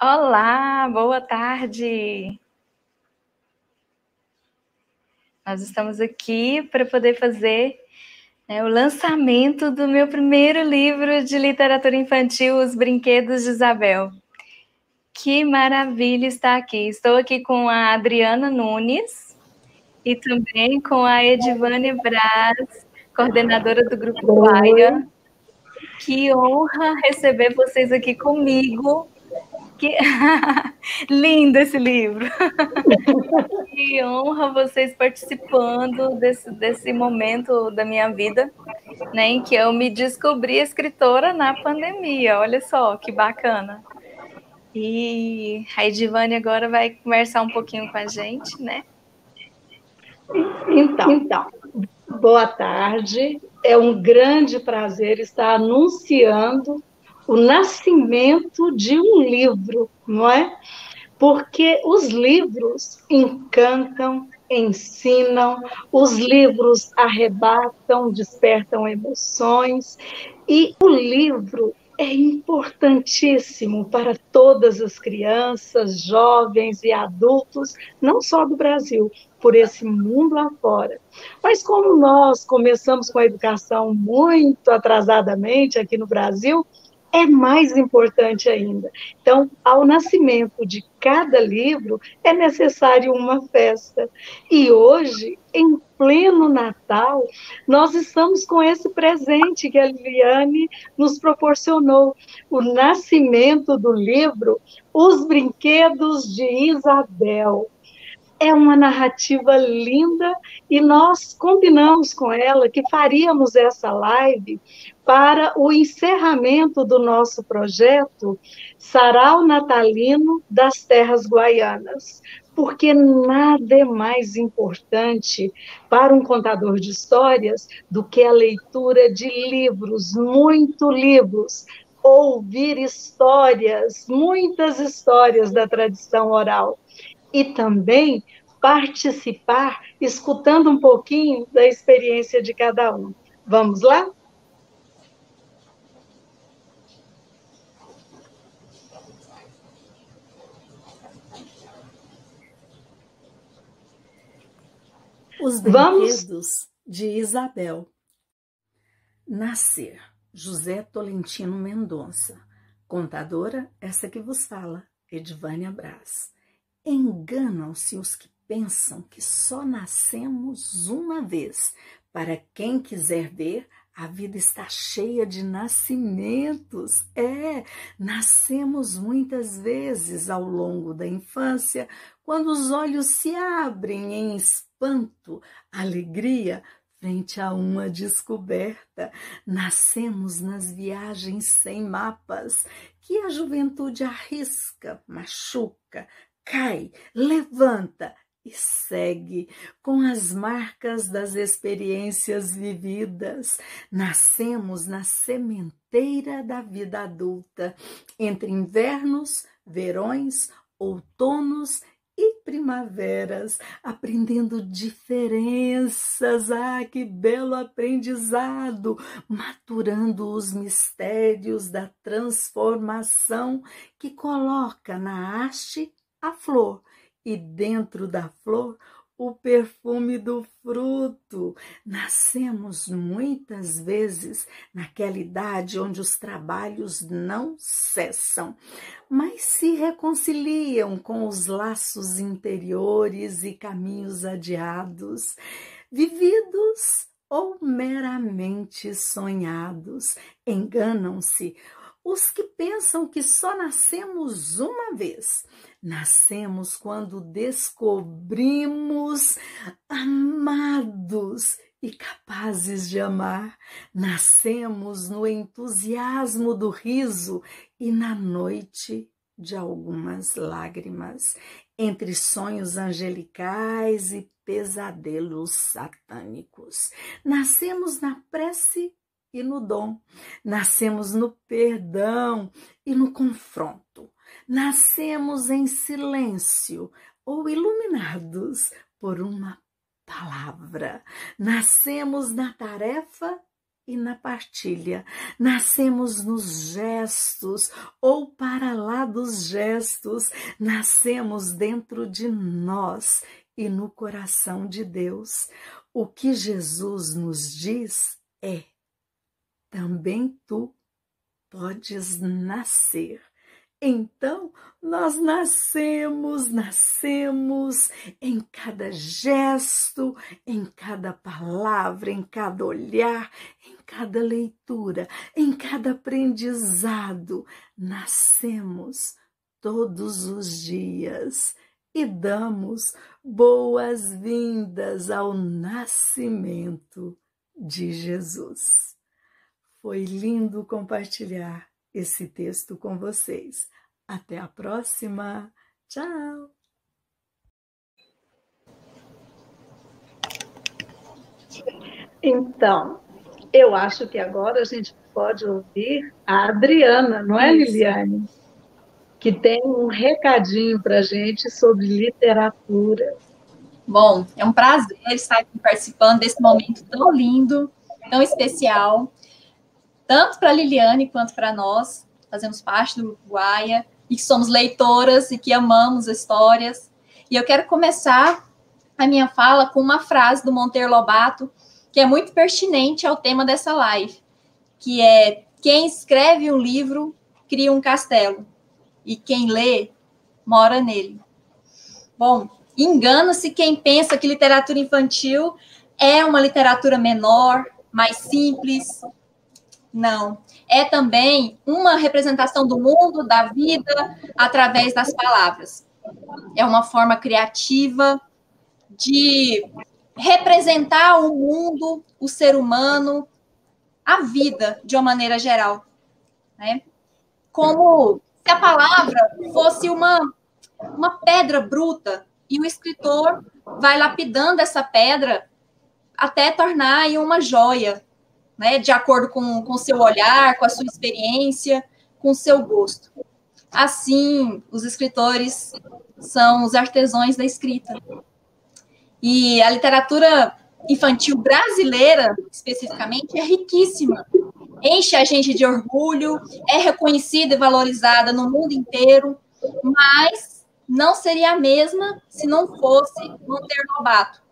Olá, boa tarde. Nós estamos aqui para poder fazer o lançamento do meu primeiro livro de literatura infantil, Os Brinquedos de Isabel. Que maravilha estar aqui. Estou aqui com a Adriana Nunes e também com a Edivânia Braz, coordenadora do Grupo Guaia. Que honra receber vocês aqui comigo. Lindo esse livro. Que honra vocês participando desse momento da minha vida, né, em que eu me descobri escritora na pandemia. Olha só, que bacana. E a Edivânia agora vai conversar um pouquinho com a gente, né? Então, boa tarde. É um grande prazer estar anunciando o nascimento de um livro, não é? Porque os livros encantam, ensinam, os livros arrebatam, despertam emoções, e o livro é importantíssimo para todas as crianças, jovens e adultos, não só do Brasil, por esse mundo afora. Mas como nós começamos com a educação muito atrasadamente aqui no Brasil, é mais importante ainda. Então, ao nascimento de cada livro, é necessário uma festa. E hoje, em pleno Natal, nós estamos com esse presente que a Liliane nos proporcionou, o nascimento do livro Os Brinquedos de Isabel. É uma narrativa linda e nós combinamos com ela que faríamos essa live para o encerramento do nosso projeto Sarau Natalino das Terras Guaianas, porque nada é mais importante para um contador de histórias do que a leitura de livros, muito livros, ouvir histórias, muitas histórias da tradição oral. E também participar, escutando um pouquinho da experiência de cada um. Vamos lá? Os Brinquedos de Isabel. Nascer, José Tolentino Mendonça. Contadora, essa que vos fala, Edivânia Braz. Enganam-se os que pensam que só nascemos uma vez. Para quem quiser ver, a vida está cheia de nascimentos. Nascemos muitas vezes ao longo da infância, quando os olhos se abrem em espanto, alegria, frente a uma descoberta. Nascemos nas viagens sem mapas, que a juventude arrisca, machuca, cai, levanta e segue com as marcas das experiências vividas. Nascemos na sementeira da vida adulta, entre invernos, verões, outonos e primaveras, aprendendo diferenças. Que belo aprendizado! Maturando os mistérios da transformação que coloca na haste a flor e dentro da flor o perfume do fruto. Nascemos muitas vezes naquela idade onde os trabalhos não cessam, mas se reconciliam com os laços interiores e caminhos adiados, vividos ou meramente sonhados. Enganam-se os que pensam que só nascemos uma vez. Nascemos quando descobrimos amados e capazes de amar. Nascemos no entusiasmo do riso e na noite de algumas lágrimas, entre sonhos angelicais e pesadelos satânicos. Nascemos na prece e no dom, nascemos no perdão e no confronto, nascemos em silêncio ou iluminados por uma palavra, nascemos na tarefa e na partilha. Nascemos nos gestos ou para lá dos gestos. Nascemos dentro de nós e no coração de Deus. O que Jesus nos diz é: também tu podes nascer. Então, nós nascemos em cada gesto, em cada palavra, em cada olhar, em cada leitura, em cada aprendizado. Nascemos todos os dias e damos boas-vindas ao nascimento de Jesus. Foi lindo compartilhar esse texto com vocês. Até a próxima. Tchau! Então, eu acho que agora a gente pode ouvir a Adriana, não é, Liliane? Que tem um recadinho para a gente sobre literatura. Bom, é um prazer estar aqui participando desse momento tão lindo, tão especial, tanto para a Liliane quanto para nós, fazemos parte do Uruguaia, e que somos leitoras e que amamos histórias. E eu quero começar a minha fala com uma frase do Monteiro Lobato, que é muito pertinente ao tema dessa live, que é: quem escreve um livro cria um castelo, e quem lê mora nele. Bom, engana-se quem pensa que literatura infantil é uma literatura menor, mais simples. Não. É também uma representação do mundo, da vida, através das palavras. É uma forma criativa de representar o mundo, o ser humano, a vida, de uma maneira geral, né? Como se a palavra fosse uma pedra bruta, e o escritor vai lapidando essa pedra até tornar em uma joia, né, de acordo com o seu olhar, com a sua experiência, com o seu gosto. Assim, os escritores são os artesãos da escrita. E a literatura infantil brasileira, especificamente, é riquíssima. Enche a gente de orgulho, é reconhecida e valorizada no mundo inteiro, mas não seria a mesma se não fosse Monteiro Lobato.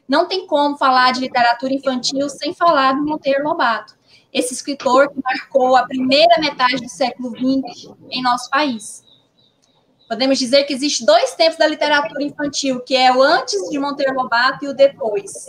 Não tem como falar de literatura infantil sem falar do Monteiro Lobato, esse escritor que marcou a primeira metade do século XX em nosso país. Podemos dizer que existe dois tempos da literatura infantil, que é o antes de Monteiro Lobato e o depois.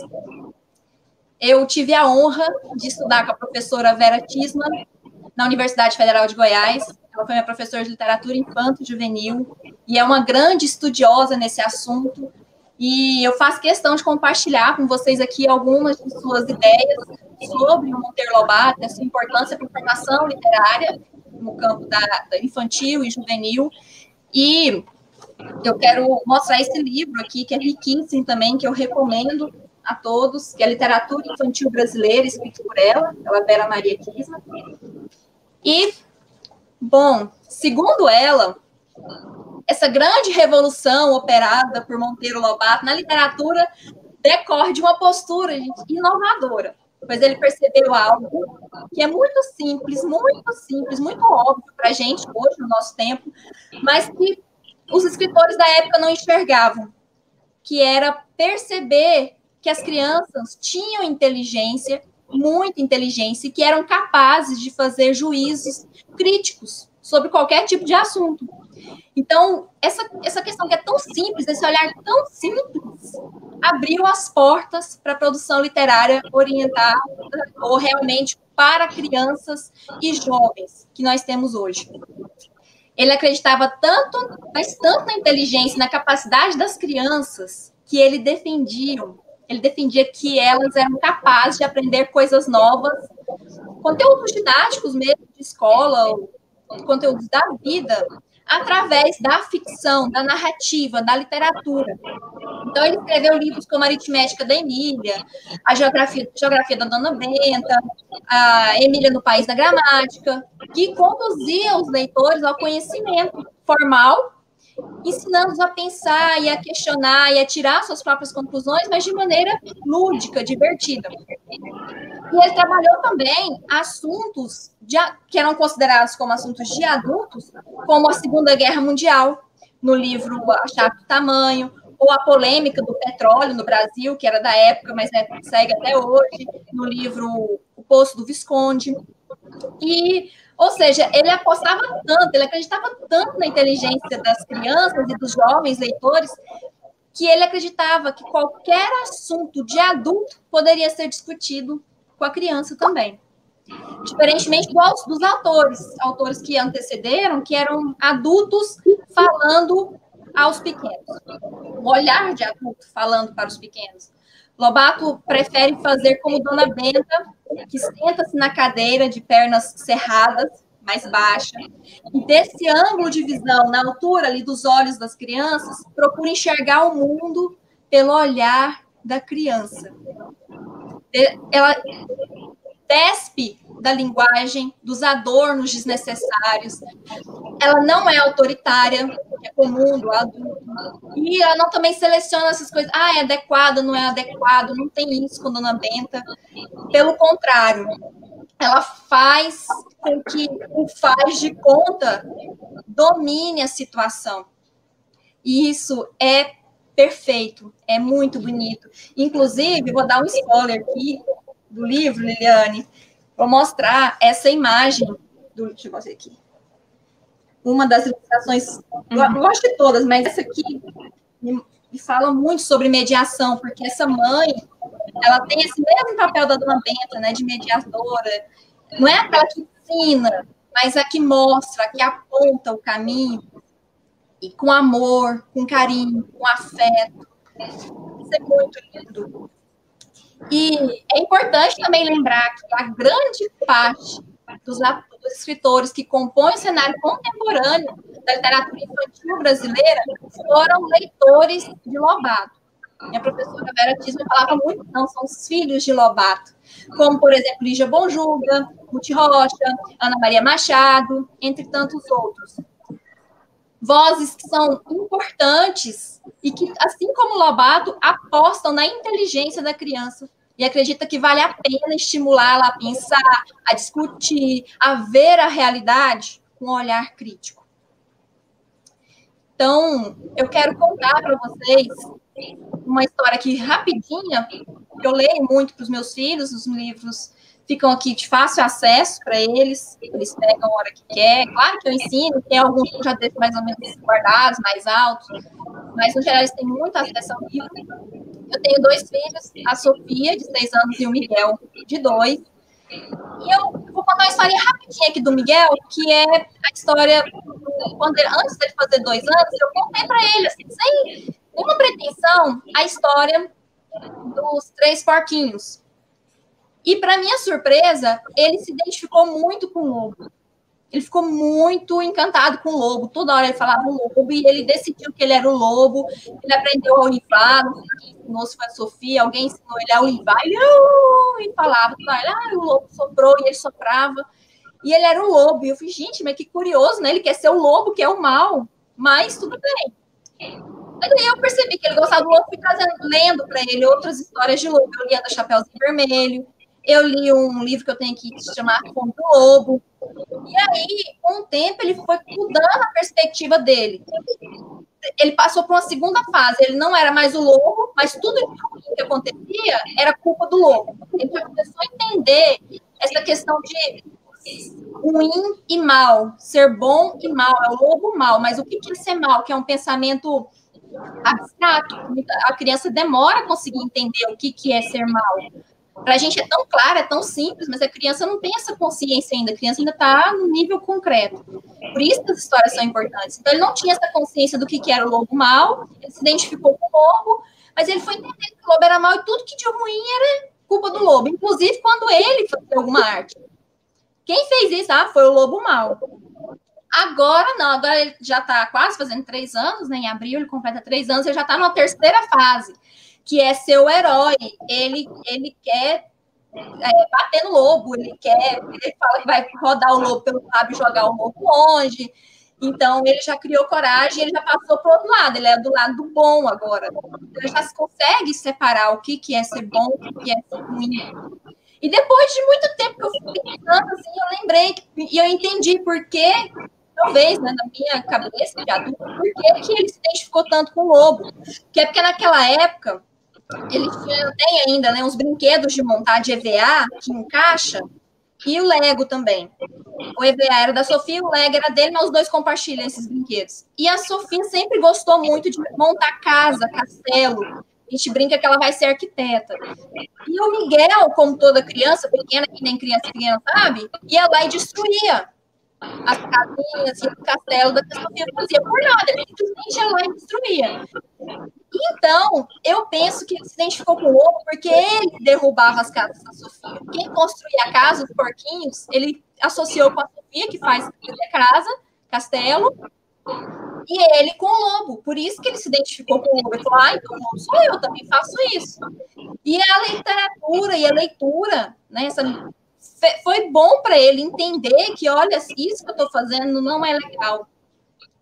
Eu tive a honra de estudar com a professora Vera Tisman, na Universidade Federal de Goiás. Ela foi minha professora de literatura infanto-juvenil e é uma grande estudiosa nesse assunto. E eu faço questão de compartilhar com vocês aqui algumas de suas ideias sobre o Monteiro Lobato, a sua importância para a formação literária no campo da infantil e juvenil. E eu quero mostrar esse livro aqui, que é riquíssimo também, que eu recomendo a todos, que é a Literatura Infantil Brasileira, escrito por ela Vera Maria Kisman. E, bom, segundo ela, essa grande revolução operada por Monteiro Lobato na literatura decorre de uma postura, gente, inovadora, pois ele percebeu algo que é muito simples, muito óbvio para a gente hoje, no nosso tempo, mas que os escritores da época não enxergavam, que era perceber que as crianças tinham inteligência, muita inteligência, e que eram capazes de fazer juízos críticos sobre qualquer tipo de assunto. Então, essa questão que é tão simples, esse olhar tão simples, abriu as portas para a produção literária orientada, ou realmente para crianças e jovens, que nós temos hoje. Ele acreditava tanto, mas tanto na inteligência, na capacidade das crianças, que ele defendia que elas eram capazes de aprender coisas novas, conteúdos didáticos mesmo, de escola, ou conteúdos da vida, através da ficção, da narrativa, da literatura. Então, ele escreveu livros como a Aritmética da Emília, a Geografia da Dona Benta, a Emília no País da Gramática, que conduzia os leitores ao conhecimento formal ensinando-os a pensar e a questionar e a tirar suas próprias conclusões, mas de maneira lúdica, divertida. E ele trabalhou também assuntos que eram considerados como assuntos de adultos, como a Segunda Guerra Mundial, no livro A Chave do Tamanho, ou a polêmica do petróleo no Brasil, que era da época, mas segue até hoje, no livro O Poço do Visconde. Ou seja, ele apostava tanto, ele acreditava tanto na inteligência das crianças e dos jovens leitores, que ele acreditava que qualquer assunto de adulto poderia ser discutido com a criança também. Diferentemente dos autores que antecederam, que eram adultos falando aos pequenos. O olhar de adulto falando para os pequenos. Lobato prefere fazer como Dona Benta, que senta-se na cadeira de pernas cerradas, mais baixa, e desse ângulo de visão, na altura ali dos olhos das crianças, procura enxergar o mundo pelo olhar da criança. Ela despe da linguagem, dos adornos desnecessários. Ela não é autoritária, que é comum do adulto. E ela não também seleciona essas coisas. É adequado, não é adequado, não tem isso com Dona Benta. Pelo contrário, ela faz com que o faz de conta domine a situação. E isso é perfeito, é muito bonito. Inclusive, vou dar um spoiler aqui do livro, Liliane. Vou mostrar essa imagem deixa eu mostrar aqui. Uma das ilustrações, eu gosto de todas, mas essa aqui me fala muito sobre mediação, porque essa mãe, ela tem esse mesmo papel da Dona Benta, né, de mediadora. Não é aquela que ensina, mas a que mostra, a que aponta o caminho, e com amor, com carinho, com afeto. Isso é muito lindo. E é importante também lembrar que a grande parte dos escritores que compõem o cenário contemporâneo da literatura infantil brasileira foram leitores de Lobato. Minha professora Vera Tisman falava muito, não, são os filhos de Lobato, como, por exemplo, Lígia Bonjuga, Ruth Rocha, Ana Maria Machado, entre tantos outros. Vozes que são importantes e que, assim como Lobato, apostam na inteligência da criança e acredita que vale a pena estimulá-la a pensar, a discutir, a ver a realidade com um olhar crítico. Então, eu quero contar para vocês uma história aqui rapidinha, que eu leio muito para os meus filhos, os livros ficam aqui de fácil acesso para eles pegam a hora que quer. Claro que eu ensino, tem alguns que eu já deixo mais ou menos guardados, mais altos, mas no geral eles têm muito acesso ao livro. Eu tenho 2 filhos, a Sofia, de 6 anos, e o Miguel, de 2. E eu vou contar uma história rapidinha aqui do Miguel, que é a história, antes dele fazer 2 anos, eu contei para ele, assim, sem nenhuma pretensão, a história dos 3 porquinhos. E, para minha surpresa, ele se identificou muito com o lobo. Ele ficou muito encantado com o lobo. Toda hora ele falava o lobo e ele decidiu que ele era o lobo. Ele aprendeu a uivar, não sei quem ensinou, se foi a Sofia, alguém ensinou ele a uivar. Ele falava, o lobo soprou e ele soprava. E ele era o lobo. E eu falei, gente, mas que curioso, né? Ele quer ser o lobo, que é o mal. Mas tudo bem. Aí eu percebi que ele gostava do lobo, fui lendo para ele outras histórias de lobo. Eu lia da Chapeuzinho Vermelho. Eu li um livro que eu tenho aqui que se chama Fome do Lobo. E aí, com o tempo, ele foi mudando a perspectiva dele. Ele passou por uma segunda fase. Ele não era mais o lobo, mas tudo que acontecia era culpa do lobo. Ele já começou a entender essa questão de ruim e mal, ser bom e mal, é o lobo mal. Mas o que é ser mal? Que é um pensamento abstrato. A criança demora a conseguir entender o que é ser mal. Para a gente é tão claro, é tão simples, mas a criança não tem essa consciência ainda, a criança ainda está no nível concreto. Por isso que as histórias são importantes. Então, ele não tinha essa consciência do que era o lobo mau, ele se identificou com o lobo, mas ele foi entender que o lobo era mau e tudo que de ruim era culpa do lobo, inclusive quando ele fazia alguma arte. Quem fez isso? Foi o lobo mau. Agora não, agora ele já está quase fazendo 3 anos, né? Em abril ele completa 3 anos, ele já está na terceira fase, que é ser o herói. Ele quer bater no lobo, ele fala que vai rodar o lobo pelo lábio e jogar o lobo longe. Então, ele já criou coragem, ele já passou para o outro lado, ele é do lado do bom agora. Ele já consegue separar o que é ser bom, o que é ser ruim. E depois de muito tempo que eu fui pensando, assim, eu lembrei e eu entendi por que, talvez, né, na minha cabeça de adulto, por que ele se identificou tanto com o lobo. Que é porque naquela época, ele tem ainda, né, uns brinquedos de montar de EVA que encaixa, e o Lego também. O EVA era da Sofia, o Lego era dele, mas os dois compartilham esses brinquedos. E a Sofia sempre gostou muito de montar casa, castelo. A gente brinca que ela vai ser arquiteta. E o Miguel, como toda criança pequena, que nem criança pequena sabe, ia lá e destruía as casinhas e o castelo da Sofia, fazia por nada, ele simplesmente ia lá e destruía. Então, eu penso que ele se identificou com o lobo porque ele derrubava as casas da Sofia. Quem construía a casa, os porquinhos, ele associou com a Sofia, que faz casa, castelo, e ele com o lobo. Por isso que ele se identificou com o lobo. Ele falou, então o lobo sou eu, também faço isso. E a literatura e a leitura, né, foi bom para ele entender que, olha, isso que eu estou fazendo não é legal.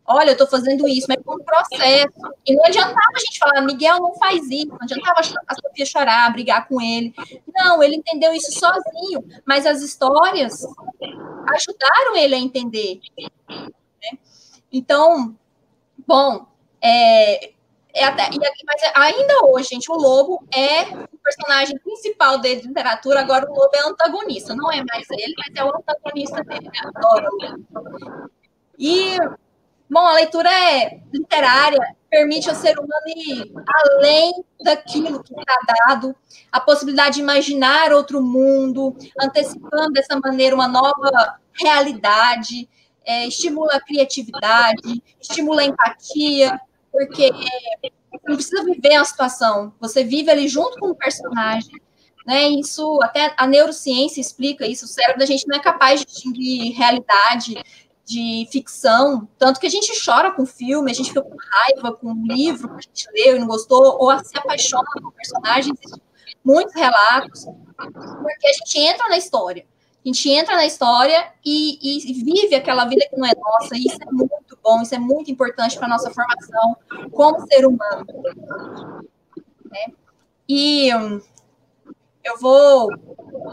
Olha, eu estou fazendo isso, mas é um processo. E não adiantava a gente falar, Miguel, não faz isso. Não adiantava a Sofia chorar, brigar com ele. Não, ele entendeu isso sozinho. Mas as histórias ajudaram ele a entender. Né? Então, bom, mas ainda hoje, gente, o lobo é o personagem principal da literatura. Agora o lobo é antagonista. Não é mais ele, mas é o antagonista dele. Eu adoro o lobo. E... bom, a leitura literária permite ao ser humano ir além daquilo que está dado, a possibilidade de imaginar outro mundo, antecipando dessa maneira uma nova realidade, estimula a criatividade, estimula a empatia, porque não precisa viver a situação, você vive ali junto com o personagem, né? Isso, até a neurociência explica isso, o cérebro da gente não é capaz de distinguir realidade de ficção, tanto que a gente chora com filme, a gente fica com raiva com um livro que a gente leu e não gostou, ou se apaixona por personagens, muitos relatos, porque a gente entra na história. A gente entra na história e vive aquela vida que não é nossa, e isso é muito bom, isso é muito importante para a nossa formação como ser humano. Né? E eu vou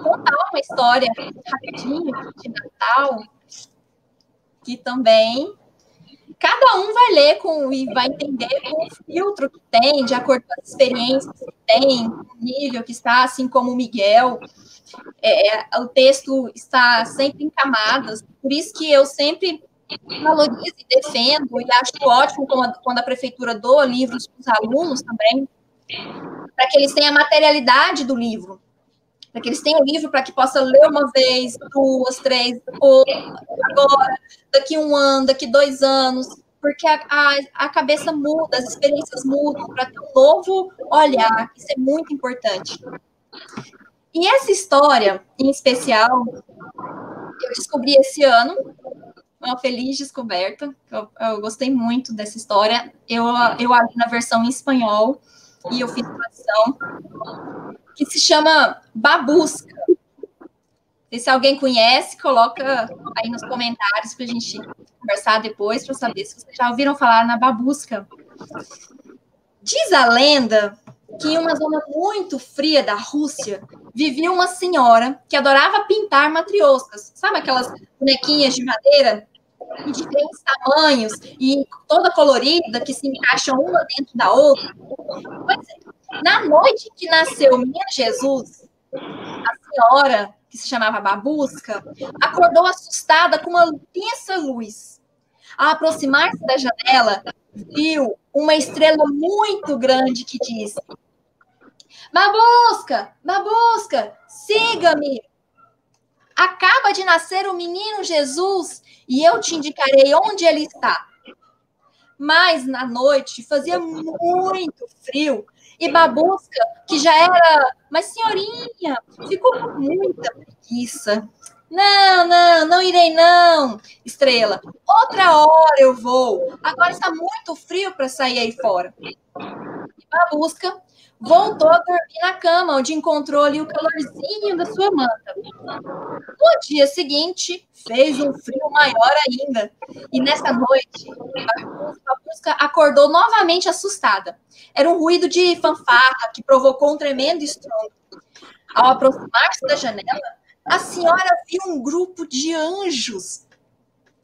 contar uma história rapidinho de Natal, que também cada um vai ler e vai entender com o filtro que tem, de acordo com as experiências que tem, o nível que está, assim como o Miguel. O texto está sempre em camadas, por isso que eu sempre valorizo e defendo, e acho ótimo quando a prefeitura doa livros para os alunos também, para que eles tenham a materialidade do livro, para que eles tenham o livro para que possa ler uma vez, 2, 3, ou agora, daqui 1 ano, daqui 2 anos, porque a cabeça muda, as experiências mudam, para ter um novo olhar, isso é muito importante. E essa história, em especial, eu descobri esse ano, uma feliz descoberta, eu gostei muito dessa história, eu li na versão em espanhol, e eu fiz tradução, que se chama Babusca. Se alguém conhece, coloca aí nos comentários para a gente conversar depois, para saber se vocês já ouviram falar na Babusca. Diz a lenda que em uma zona muito fria da Rússia vivia uma senhora que adorava pintar matrioscas. Sabe aquelas bonequinhas de madeira de diferentes tamanhos e toda colorida, que se encaixam uma dentro da outra? Pois é. Na noite que nasceu o menino Jesus, a senhora, que se chamava Babusca, acordou assustada com uma intensa luz. Ao aproximar-se da janela, viu uma estrela muito grande que disse: Babusca, Babusca, siga-me. Acaba de nascer o menino Jesus e eu te indicarei onde ele está. Mas na noite fazia muito frio e Babusca, que já era, mas senhorinha, ficou com muita preguiça. Não irei não, estrela. Outra hora eu vou. Agora está muito frio para sair aí fora. E Babusca voltou a dormir na cama, onde encontrou ali o calorzinho da sua manta. No dia seguinte, fez um frio maior ainda. E nessa noite, Babusca acordou novamente assustada. Era um ruído de fanfarra que provocou um tremendo estrondo. Ao aproximar-se da janela, a senhora viu um grupo de anjos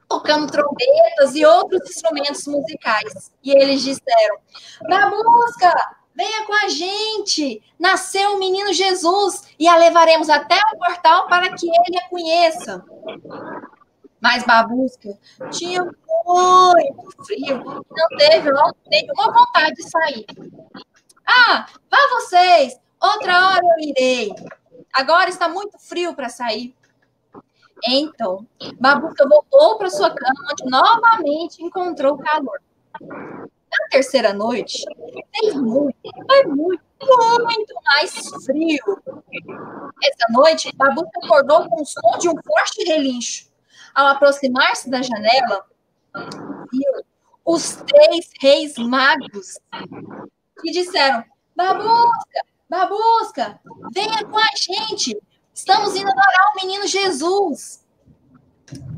tocando trombetas e outros instrumentos musicais. E eles disseram: Babusca, venha com a gente! Nasceu o menino Jesus e a levaremos até o portal para que ele a conheça. Mas Babusca tinha muito frio e não teve nenhuma vontade de sair. Ah, vá vocês! Outra hora eu irei. Agora está muito frio para sair. Então, Babusca voltou para sua cama, onde novamente encontrou calor. Na terceira noite, fez muito mais frio. Essa noite, Babusca acordou com o som de um forte relincho. Ao aproximar-se da janela, viu os 3 reis magos que disseram: Babusca, venha com a gente. Estamos indo adorar o menino Jesus.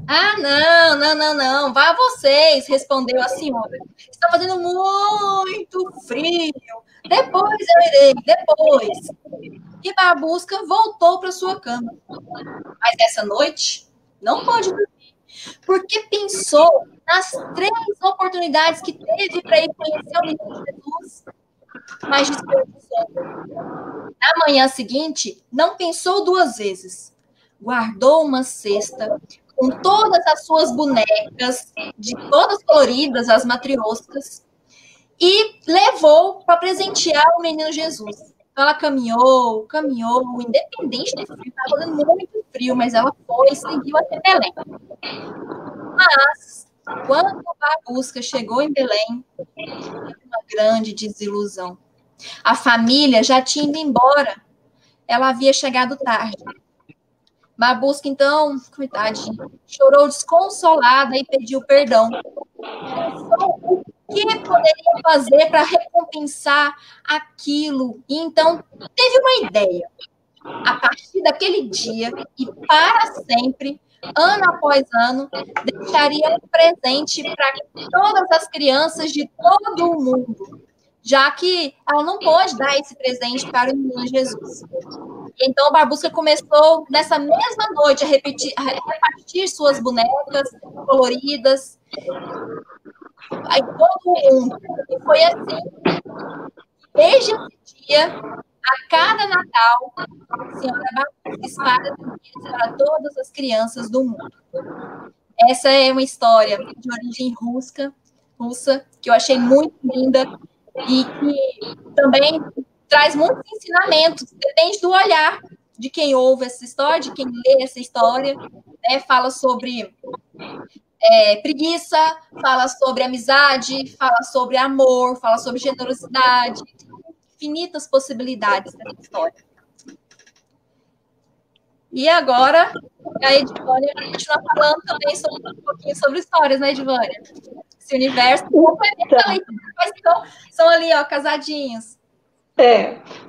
Ah, não. Vá vocês, respondeu a senhora. Está fazendo muito frio. Depois eu irei, depois. E Babusca voltou para sua cama. Mas essa noite não pôde dormir, porque pensou nas 3 oportunidades que teve para ir conhecer o menino Jesus, mas desperdiçou. Na manhã seguinte, não pensou 2 vezes. Guardou uma cesta com todas as suas bonecas, de todas coloridas, as matrioscas, e levou para presentear o menino Jesus. Então, ela caminhou, independente do frio, estava fazendo muito frio, mas ela foi e seguiu até Belém. Mas, quando Babusca chegou em Belém, teve uma grande desilusão. A família já tinha ido embora. Ela havia chegado tarde. Babusca, então, coitadinha, chorou desconsolada e pediu perdão. Pensou o que poderia fazer para recompensar aquilo. E então teve uma ideia. A partir daquele dia e para sempre, ano após ano, deixaria um presente para todas as crianças de todo o mundo, já que ela não pôde dar esse presente para o menino Jesus. Então, Babusca começou, nessa mesma noite, a repartir suas bonecas coloridas em todo o mundo. E foi assim, desde esse dia, a cada Natal, a senhora Babusca espalha brinquedos para todas as crianças do mundo. Essa é uma história de origem russa, que eu achei muito linda e que também traz muitos ensinamentos, depende do olhar de quem ouve essa história, de quem lê essa história, né? Fala sobre preguiça, fala sobre amizade, fala sobre amor, fala sobre generosidade, infinitas possibilidades dessa história. E agora, a Edivânia vai continuar falando também um pouquinho sobre histórias, né, Edivânia? Esse universo complementa a leitura, mas são ali, ó, casadinhos.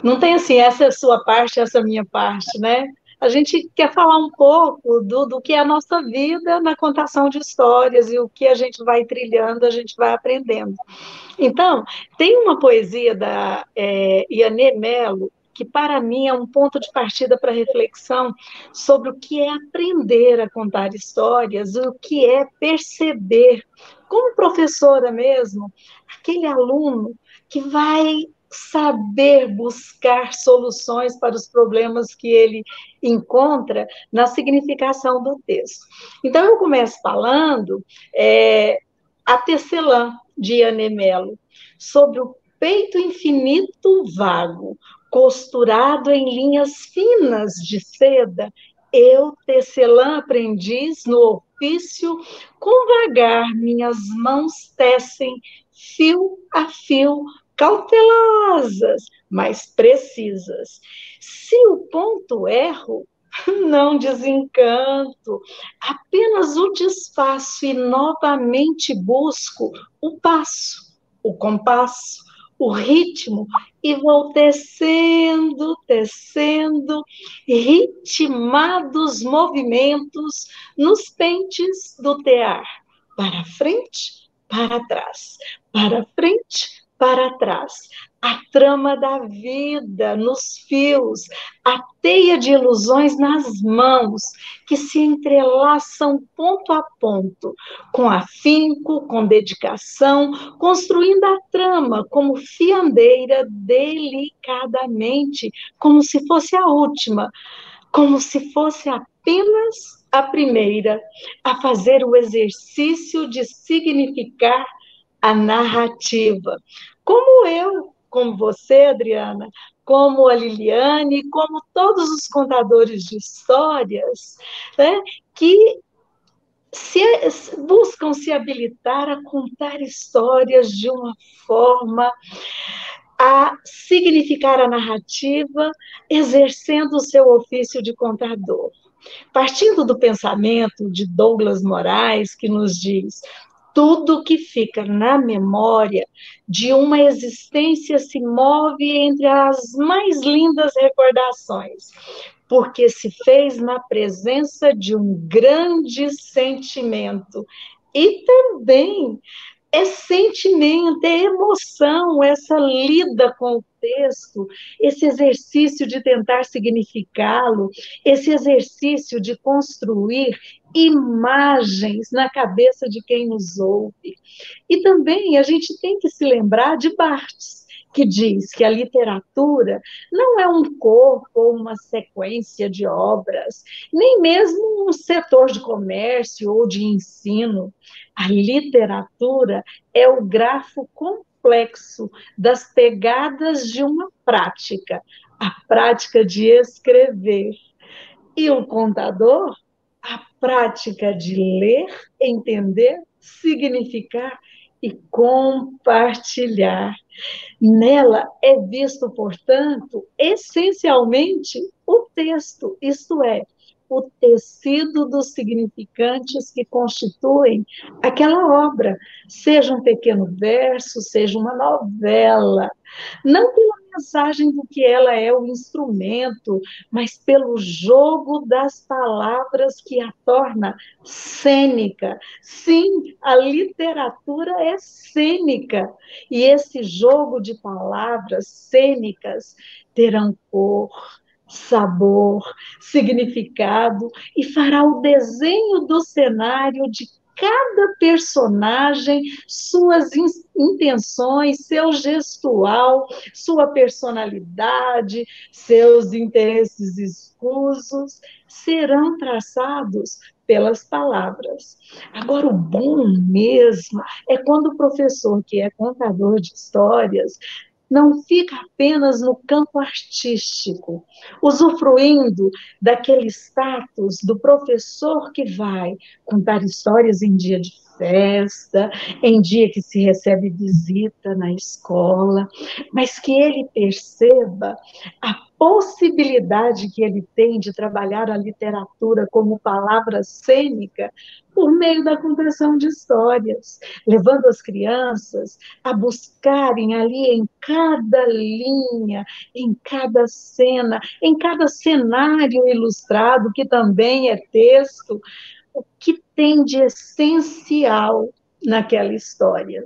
Não tem assim, essa é a sua parte, essa é a minha parte, né? A gente quer falar um pouco do que é a nossa vida na contação de histórias e o que a gente vai trilhando, a gente vai aprendendo. Então, tem uma poesia da Yané Mello, que para mim é um ponto de partida para reflexão sobre o que é aprender a contar histórias, o que é perceber, como professora mesmo, aquele aluno que vai saber buscar soluções para os problemas que ele encontra na significação do texto. Então, eu começo falando a Tecelã, de Yané Mello, sobre o peito infinito vago, costurado em linhas finas de seda, eu, tecelã aprendiz no ofício, com vagar minhas mãos tecem, fio a fio, cautelosas, mas precisas. Se o ponto erro, não desencanto, apenas o desfaço e novamente busco o passo, o compasso, o ritmo e vou tecendo, tecendo, ritmados movimentos nos pentes do tear, para frente, para trás, para frente, para trás. A trama da vida nos fios, a teia de ilusões nas mãos, que se entrelaçam ponto a ponto, com afinco, com dedicação, construindo a trama como fiandeira, delicadamente, como se fosse a última, como se fosse apenas a primeira, a fazer o exercício de significar a narrativa. Como eu, como você, Adriana, como a Liliane, como todos os contadores de histórias, né, que buscam se habilitar a contar histórias de uma forma a significar a narrativa, exercendo o seu ofício de contador. Partindo do pensamento de Douglas Moraes, que nos diz: tudo que fica na memória de uma existência se move entre as mais lindas recordações, porque se fez na presença de um grande sentimento. E também é sentimento, é emoção, essa lida com o texto, esse exercício de tentar significá-lo, esse exercício de construir imagens na cabeça de quem nos ouve. E também a gente tem que se lembrar de Barthes, que diz que a literatura não é um corpo ou uma sequência de obras, nem mesmo um setor de comércio ou de ensino. A literatura é o grafo complexo das pegadas de uma prática, a prática de escrever. E o contador, a prática de ler, entender, significar e compartilhar. Nela é visto, portanto, essencialmente o texto, isto é, o tecido dos significantes que constituem aquela obra, seja um pequeno verso, seja uma novela, não pela mensagem do que ela é o instrumento, mas pelo jogo das palavras que a torna cênica. Sim, a literatura é cênica, e esse jogo de palavras cênicas terão cor, sabor, significado, e fará o desenho do cenário de cada personagem, suas intenções, seu gestual, sua personalidade, seus interesses escusos, serão traçados pelas palavras. Agora, o bom mesmo é quando o professor, que é contador de histórias, não fica apenas no campo artístico, usufruindo daquele status do professor que vai contar histórias em dia de festa, em dia que se recebe visita na escola, mas que ele perceba a possibilidade que ele tem de trabalhar a literatura como palavra cênica por meio da contação de histórias, levando as crianças a buscarem ali em cada linha, em cada cena, em cada cenário ilustrado, que também é texto, o que tem de essencial naquela história.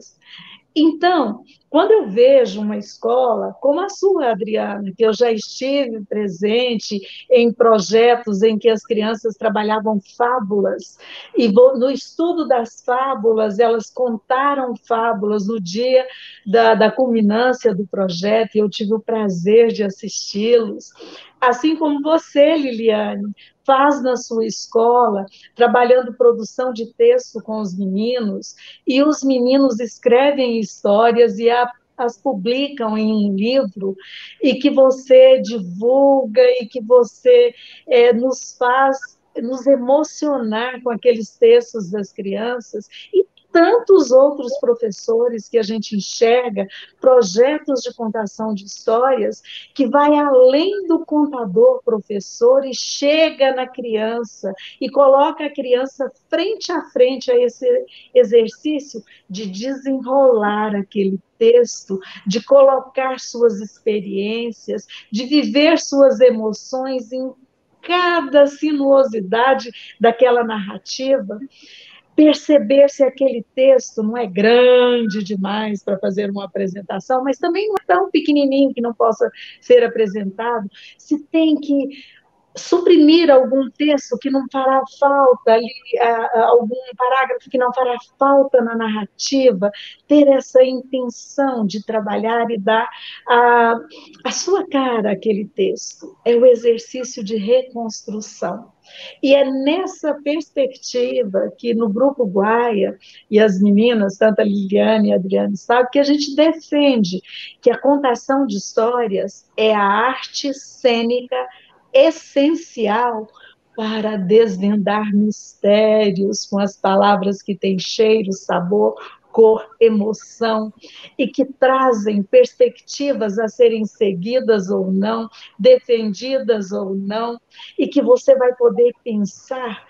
Então, quando eu vejo uma escola como a sua, Adriana, que eu já estive presente em projetos em que as crianças trabalhavam fábulas, e no estudo das fábulas, elas contaram fábulas no dia da culminância do projeto, e eu tive o prazer de assisti-los. Assim como você, Liliane, faz na sua escola, trabalhando produção de texto com os meninos, e os meninos escrevem histórias e as publicam em um livro, e que você divulga, e que você nos faz nos emocionar com aqueles textos das crianças, e tantos outros professores que a gente enxerga, projetos de contação de histórias, que vai além do contador, professor, e chega na criança e coloca a criança frente a frente a esse exercício de desenrolar aquele texto, de colocar suas experiências, de viver suas emoções em cada sinuosidade daquela narrativa, perceber se aquele texto não é grande demais para fazer uma apresentação, mas também não é tão pequenininho que não possa ser apresentado, se tem que suprimir algum texto que não fará falta ali, algum parágrafo que não fará falta na narrativa, ter essa intenção de trabalhar e dar a sua cara àquele texto. É o exercício de reconstrução. E é nessa perspectiva que no Grupo Guaia, e as meninas, tanto a Liliane e a Adriane, sabem que a gente defende que a contação de histórias é a arte cênica essencial para desvendar mistérios com as palavras que têm cheiro, sabor, cor, emoção, e que trazem perspectivas a serem seguidas ou não, defendidas ou não, e que você vai poder pensar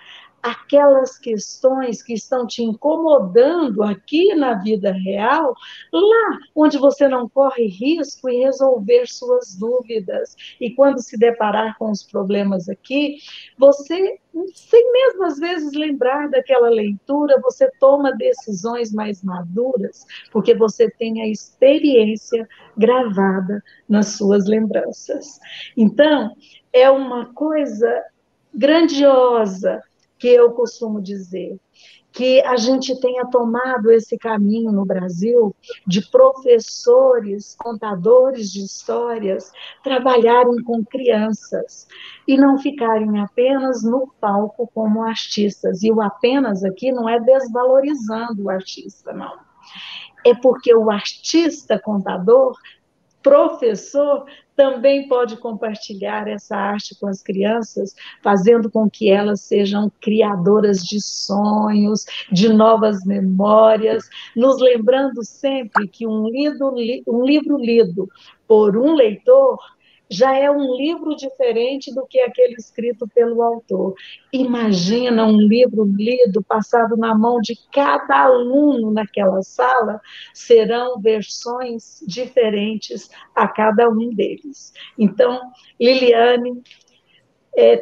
aquelas questões que estão te incomodando aqui na vida real, lá onde você não corre risco em resolver suas dúvidas. E quando se deparar com os problemas aqui, você, sem mesmo às vezes lembrar daquela leitura, você toma decisões mais maduras, porque você tem a experiência gravada nas suas lembranças. Então, é uma coisa grandiosa que eu costumo dizer, que a gente tenha tomado esse caminho no Brasil de professores, contadores de histórias, trabalharem com crianças e não ficarem apenas no palco como artistas. E o apenas aqui não é desvalorizando o artista, não. É porque o artista contador, professor, também pode compartilhar essa arte com as crianças, fazendo com que elas sejam criadoras de sonhos, de novas memórias, nos lembrando sempre que um livro lido por um leitor já é um livro diferente do que aquele escrito pelo autor. Imagina um livro lido, passado na mão de cada aluno naquela sala, serão versões diferentes a cada um deles. Então, Liliane,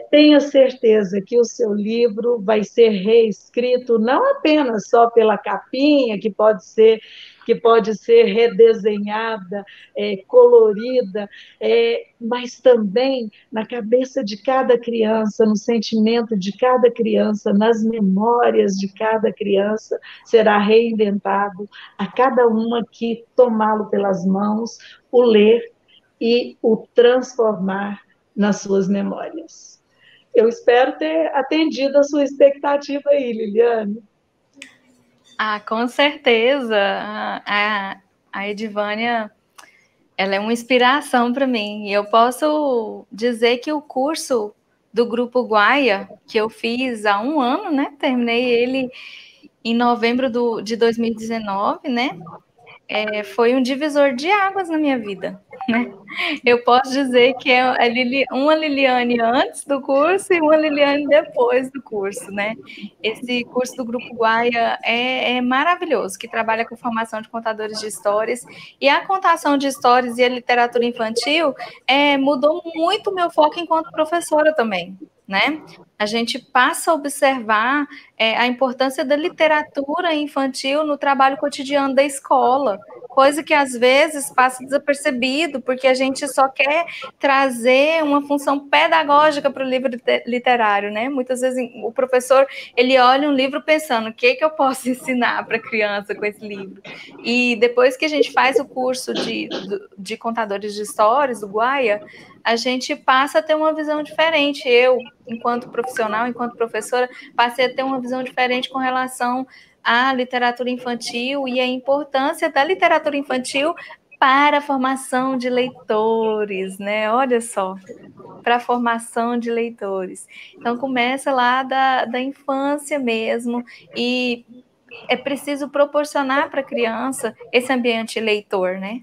tenha certeza que o seu livro vai ser reescrito não apenas só pela capinha, que pode ser redesenhada, colorida, mas também na cabeça de cada criança, no sentimento de cada criança, nas memórias de cada criança, será reinventado a cada uma que tomá-lo pelas mãos, o ler e o transformar nas suas memórias. Eu espero ter atendido a sua expectativa aí, Liliane. Com certeza. A Edivânia, ela é uma inspiração para mim. E eu posso dizer que o curso do Grupo Guaia, que eu fiz há 1 ano, né? Terminei ele em novembro de 2019, né? Foi um divisor de águas na minha vida, né? Eu posso dizer que é uma Liliane antes do curso e uma Liliane depois do curso, né? Esse curso do Grupo Guaia é maravilhoso, que trabalha com formação de contadores de histórias, e a contação de histórias e a literatura infantil mudou muito o meu foco enquanto professora também, né? A gente passa a observar a importância da literatura infantil no trabalho cotidiano da escola, coisa que às vezes passa desapercebido, porque a gente só quer trazer uma função pedagógica para o livro literário, né? Muitas vezes o professor, ele olha um livro pensando, o que eu posso ensinar para a criança com esse livro? E depois que a gente faz o curso de contadores de histórias, do Guaia, a gente passa a ter uma visão diferente. Eu, enquanto profissional, enquanto professora, passei a ter uma visão diferente com relação à literatura infantil e a importância da literatura infantil para a formação de leitores, né? Olha só, para a formação de leitores. Então, começa lá da infância mesmo, e é preciso proporcionar para a criança esse ambiente leitor, né?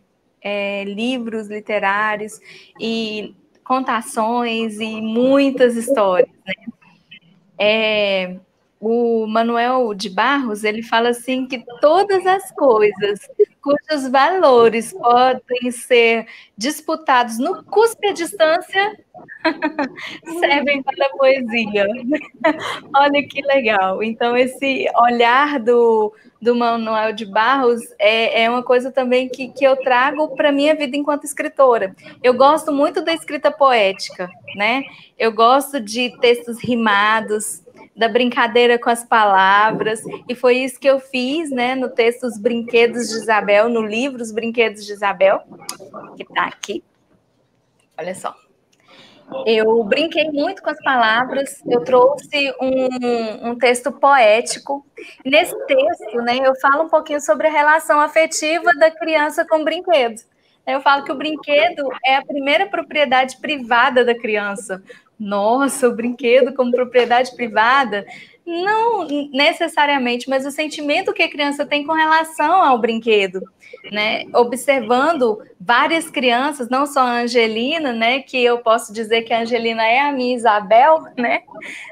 Livros literários e contações e muitas histórias, né? O Manuel de Barros, ele fala assim que todas as coisas cujos valores podem ser disputados no cuspe à distância servem para a poesia. Olha que legal. Então, esse olhar do Manuel de Barros é uma coisa também que eu trago para a minha vida enquanto escritora. Eu gosto muito da escrita poética, né? Eu gosto de textos rimados, da brincadeira com as palavras, e foi isso que eu fiz, né, no texto Os Brinquedos de Isabel, no livro Os Brinquedos de Isabel, que está aqui. Olha só. Eu brinquei muito com as palavras, eu trouxe um texto poético. Nesse texto, né, eu falo um pouquinho sobre a relação afetiva da criança com brinquedos. Eu falo que o brinquedo é a primeira propriedade privada da criança. Nossa, o brinquedo como propriedade privada? Não necessariamente, mas o sentimento que a criança tem com relação ao brinquedo, né? Observando várias crianças, não só a Angelina, né? Que eu posso dizer que a Angelina é a minha Isabel, né?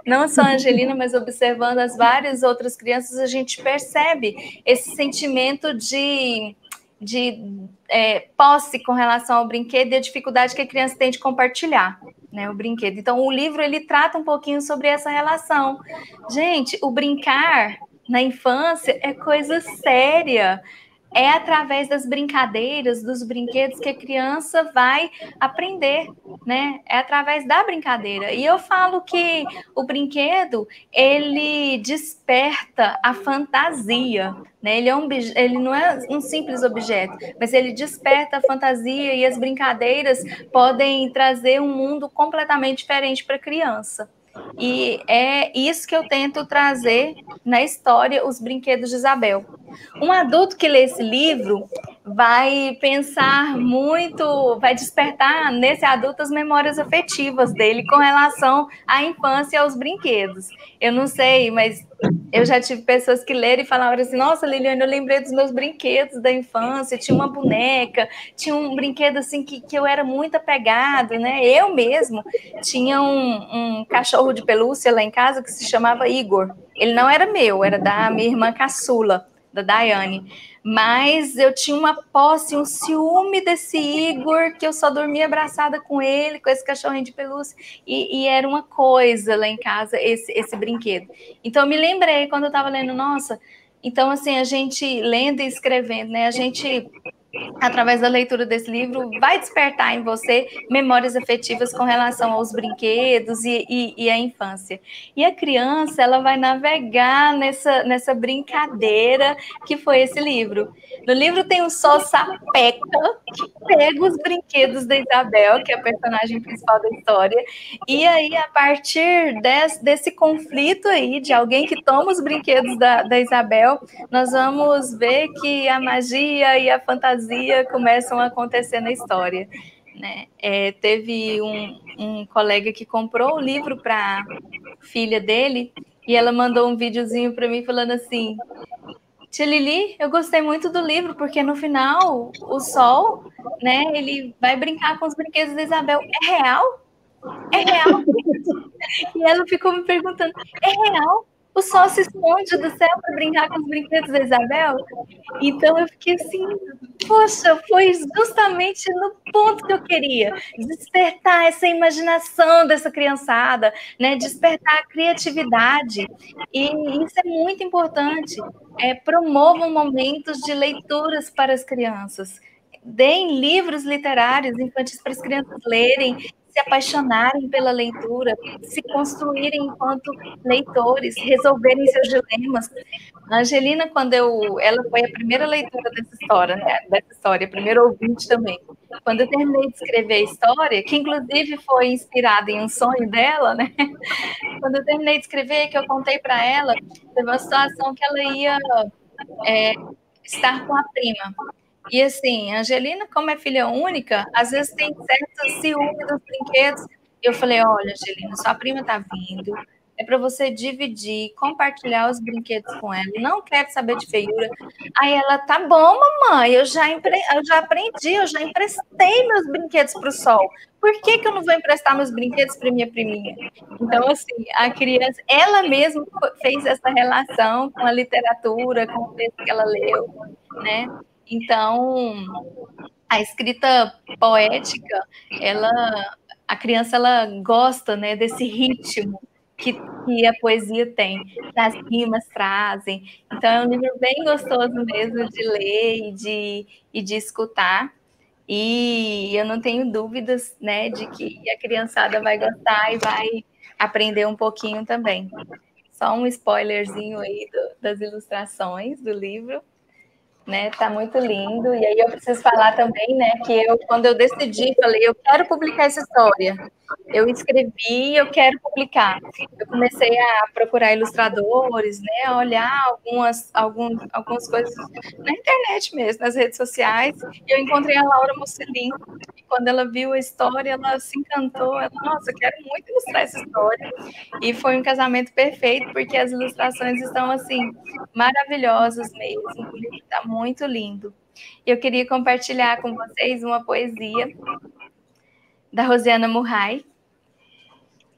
Não só a Angelina, mas observando as várias outras crianças, a gente percebe esse sentimento de posse com relação ao brinquedo e a dificuldade que a criança tem de compartilhar, né, o brinquedo. Então, o livro, ele trata um pouquinho sobre essa relação. Gente, o brincar na infância é coisa séria. É através das brincadeiras, dos brinquedos que a criança vai aprender, né? É através da brincadeira. E eu falo que o brinquedo, ele desperta a fantasia, né? Ele não é um simples objeto, mas ele desperta a fantasia e as brincadeiras podem trazer um mundo completamente diferente para a criança. E é isso que eu tento trazer na história Os Brinquedos de Isabel. Um adulto que lê esse livro vai pensar muito, vai despertar nesse adulto as memórias afetivas dele com relação à infância e aos brinquedos. Eu não sei, mas eu já tive pessoas que leram e falaram assim, nossa, Liliane, eu lembrei dos meus brinquedos da infância, tinha uma boneca, tinha um brinquedo assim que eu era muito apegado, né? Eu mesmo tinha um cachorro de pelúcia lá em casa que se chamava Igor. Ele não era meu, era da minha irmã caçula, da Daiane, mas eu tinha uma posse, um ciúme desse Igor, que eu só dormia abraçada com ele, com esse cachorrinho de pelúcia, e era uma coisa lá em casa, esse brinquedo. Então, eu me lembrei, quando eu estava lendo, nossa, então, assim, a gente lendo e escrevendo, né, a gente, através da leitura desse livro, vai despertar em você memórias afetivas com relação aos brinquedos e à infância. E a criança, ela vai navegar nessa brincadeira que foi esse livro. No livro tem um só sapeca que pega os brinquedos da Isabel, que é a personagem principal da história, e aí, a partir desse conflito aí, de alguém que toma os brinquedos da Isabel, nós vamos ver que a magia e a fantasia começam a acontecer na história, né? Teve um colega que comprou o livro para a filha dele e ela mandou um videozinho para mim falando assim, tia Lili, eu gostei muito do livro, porque no final o sol, né, ele vai brincar com os brinquedos da Isabel. É real? É real? E ela ficou me perguntando, é real? O sol se esconde do céu para brincar com os brinquedos da Isabel? Então eu fiquei assim, poxa, foi justamente no ponto que eu queria, despertar essa imaginação dessa criançada, né? Despertar a criatividade. E isso é muito importante. Promovam momentos de leituras para as crianças. Deem livros literários infantis para as crianças lerem, se apaixonarem pela leitura, se construírem enquanto leitores, resolverem seus dilemas. A Angelina, ela foi a primeira leitura dessa história, né? A primeira ouvinte também. Quando eu terminei de escrever a história, que inclusive foi inspirada em um sonho dela, né? Quando eu terminei de escrever, que eu contei para ela, teve uma situação que ela ia estar com a prima. E assim, a Angelina, como é filha única, às vezes tem certo ciúme dos brinquedos. Eu falei, olha, Angelina, sua prima tá vindo, é para você dividir, compartilhar os brinquedos com ela. Não quero saber de feiura. Aí ela, tá bom, mamãe, eu já aprendi, eu já emprestei meus brinquedos para o Sol. Por que eu não vou emprestar meus brinquedos para minha priminha? Então, assim, a criança, ela mesma fez essa relação com a literatura, com o texto que ela leu, né? Então, a escrita poética, a criança, ela gosta, né, desse ritmo que a poesia tem, que as rimas trazem. Então, é um livro bem gostoso mesmo de ler e de escutar. E eu não tenho dúvidas, né, de que a criançada vai gostar e vai aprender um pouquinho também. Só um spoilerzinho aí das ilustrações do livro, né? Tá muito lindo. E aí eu preciso falar também, né, que quando eu decidi, falei, eu quero publicar essa história. Eu escrevi, eu quero publicar. Eu comecei a procurar ilustradores, né, a olhar algumas coisas na internet mesmo, nas redes sociais, e eu encontrei a Laura Mocelin. E quando ela viu a história, ela se encantou. Ela, nossa, eu quero muito ilustrar essa história. E foi um casamento perfeito, porque as ilustrações estão, assim, maravilhosas mesmo. O livro está muito lindo. Eu queria compartilhar com vocês uma poesia da Rosiana Murray,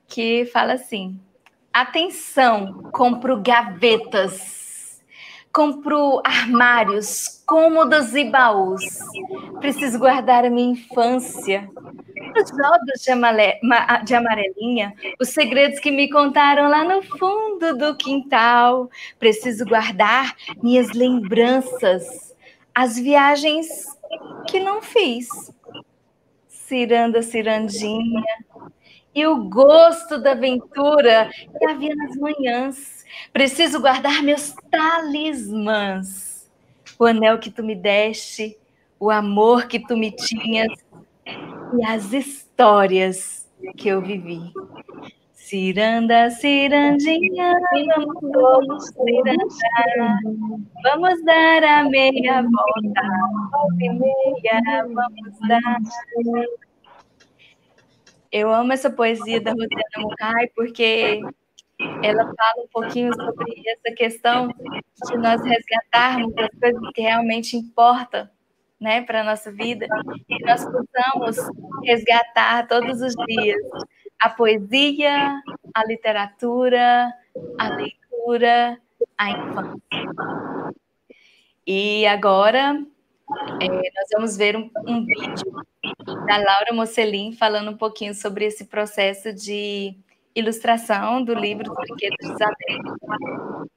que fala assim: atenção, compro gavetas, compro armários, cômodos e baús. Preciso guardar a minha infância, os jogos de amarelinha, os segredos que me contaram lá no fundo do quintal. Preciso guardar minhas lembranças, as viagens que não fiz. Ciranda, cirandinha, e o gosto da aventura que havia nas manhãs. Preciso guardar meus talismãs, o anel que tu me deste, o amor que tu me tinhas e as histórias que eu vivi. Ciranda, cirandinha, vamos todos cirandar, vamos dar a meia volta, volta e meia, vamos dar. Eu amo essa poesia da Rosiana Murray, porque ela fala um pouquinho sobre essa questão de nós resgatarmos as coisas que realmente importam, né, para a nossa vida, e nós possamos resgatar todos os dias a poesia, a literatura, a leitura, a infância. E agora nós vamos ver um vídeo da Laura Mocelin falando um pouquinho sobre esse processo de ilustração do livro do Brinquedo de Isabel.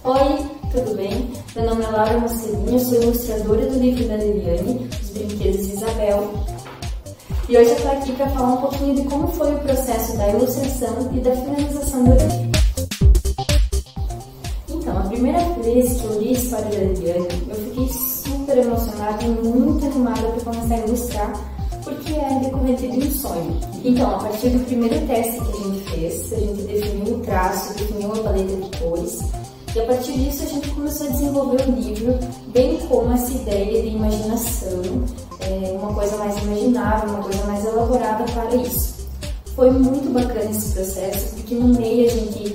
Oi, tudo bem? Meu nome é Laura Mocelin, eu sou ilustradora do livro da Liliane, Os Brinquedos de Isabel. E hoje eu estou aqui para falar um pouquinho de como foi o processo da ilustração e da finalização do livro. Então, a primeira vez que eu li a história da Liliane, eu fiquei super emocionada e muito animada para começar a ilustrar, porque é decorrente de um sonho. Então, a partir do primeiro teste que a gente fez, a gente definiu o traço, definiu a paleta de cores, e a partir disso a gente começou a desenvolver o livro, bem como essa ideia de imaginação, uma coisa mais imaginável, uma coisa mais elaborada para isso. Foi muito bacana esse processo, porque no meio a gente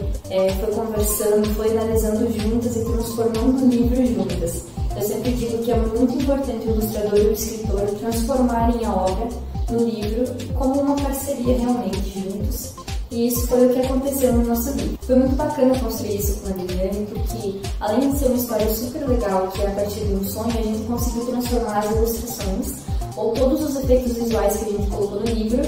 foi conversando, foi analisando juntas e transformando o livro juntas. Eu sempre digo que é muito importante o ilustrador e o escritor transformarem a obra no livro como uma parceria realmente juntos. E isso foi o que aconteceu no nosso livro. Foi muito bacana construir isso com a Liliane, porque além de ser uma história super legal, que é a partir de um sonho, a gente conseguiu transformar as ilustrações, ou todos os efeitos visuais que a gente colocou no livro,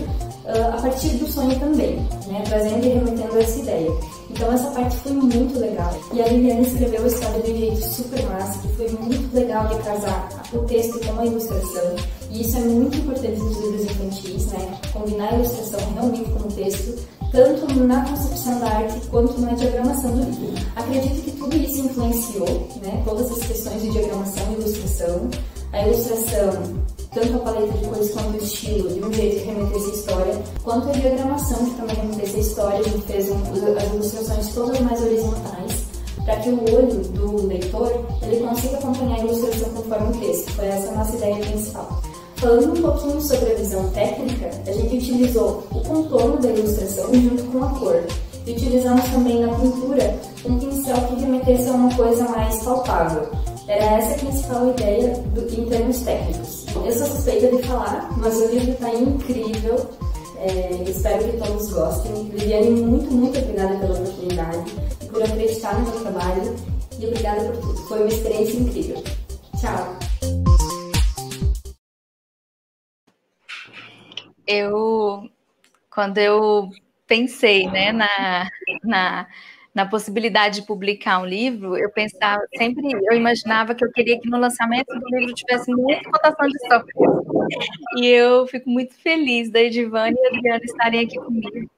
a partir do sonho também, né? Trazendo e remetendo essa ideia. Então essa parte foi muito legal. E a Liliane escreveu a história de um jeito super massa, que foi muito legal de casar o texto com a ilustração. E isso é muito importante nos livros infantis, né? Combinar a ilustração realmente com o texto, tanto na concepção da arte quanto na diagramação do livro. Acredito que tudo isso influenciou, né? Todas as questões de diagramação e ilustração. A ilustração, tanto a paleta de cores quanto o estilo, de um jeito que remetesse a história, quanto a diagramação, que também remetesse a história. A gente fez as ilustrações todas mais horizontais, para que o olho do leitor ele consiga acompanhar a ilustração conforme o texto. Foi essa a nossa ideia principal. Falando um pouquinho sobre a visão técnica, a gente utilizou o contorno da ilustração junto com a cor. E utilizamos também na pintura um pincel que remetesse a uma coisa mais palpável. Era essa a principal ideia em termos técnicos. Eu sou suspeita de falar, mas o livro está incrível. Espero que todos gostem. Liliane, muito obrigada pela oportunidade, por acreditar no meu trabalho e obrigada por tudo. Foi uma experiência incrível. Tchau! Quando eu pensei, né, na possibilidade de publicar um livro, eu imaginava que eu queria que no lançamento do livro tivesse muita contação de histórias. E eu fico muito feliz da Edivane e a Adriana estarem aqui comigo.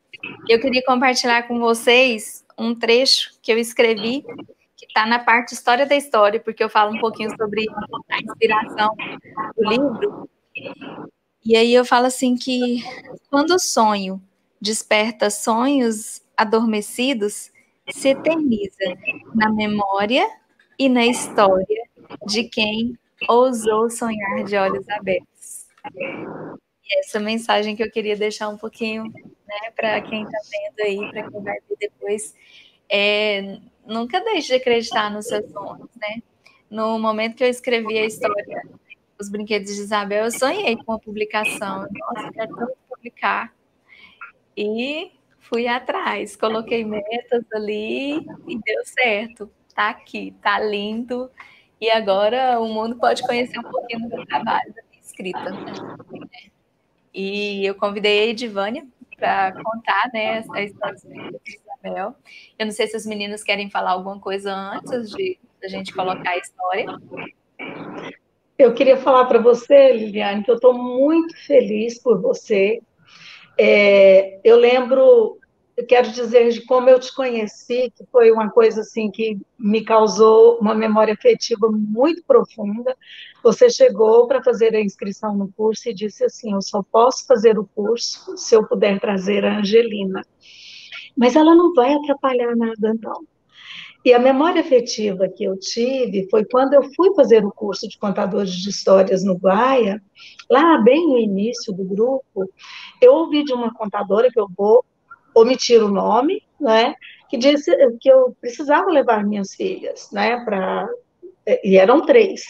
Eu queria compartilhar com vocês um trecho que eu escrevi, que está na parte História da História, porque eu falo um pouquinho sobre a inspiração do livro. E aí eu falo assim que quando o sonho desperta sonhos adormecidos, se eterniza na memória e na história de quem ousou sonhar de olhos abertos. E essa mensagem que eu queria deixar um pouquinho, né, para quem está vendo aí, para quem vai ver depois, nunca deixe de acreditar nos seus sonhos, né? No momento que eu escrevi a história Os Brinquedos de Isabel, eu sonhei com a publicação. Nossa, eu quero tanto publicar. E fui atrás, coloquei metas ali e deu certo. Tá aqui, tá lindo. E agora o mundo pode conhecer um pouquinho do meu trabalho, da minha escrita. Né? E eu convidei a Edivânia para contar, né, a história de Isabel. Eu não sei se os meninos querem falar alguma coisa antes de a gente colocar a história. Eu queria falar para você, Liliane, que eu estou muito feliz por você. Eu quero dizer de como eu te conheci, que foi uma coisa assim que me causou uma memória afetiva muito profunda. Você chegou para fazer a inscrição no curso e disse assim: eu só posso fazer o curso se eu puder trazer a Angelina. Mas ela não vai atrapalhar nada, não. E a memória afetiva que eu tive foi quando eu fui fazer o curso de contadores de histórias no Guaia, lá bem no início do grupo, eu ouvi de uma contadora, que eu vou omitir o nome, né, que disse que eu precisava levar minhas filhas, né, e eram 3.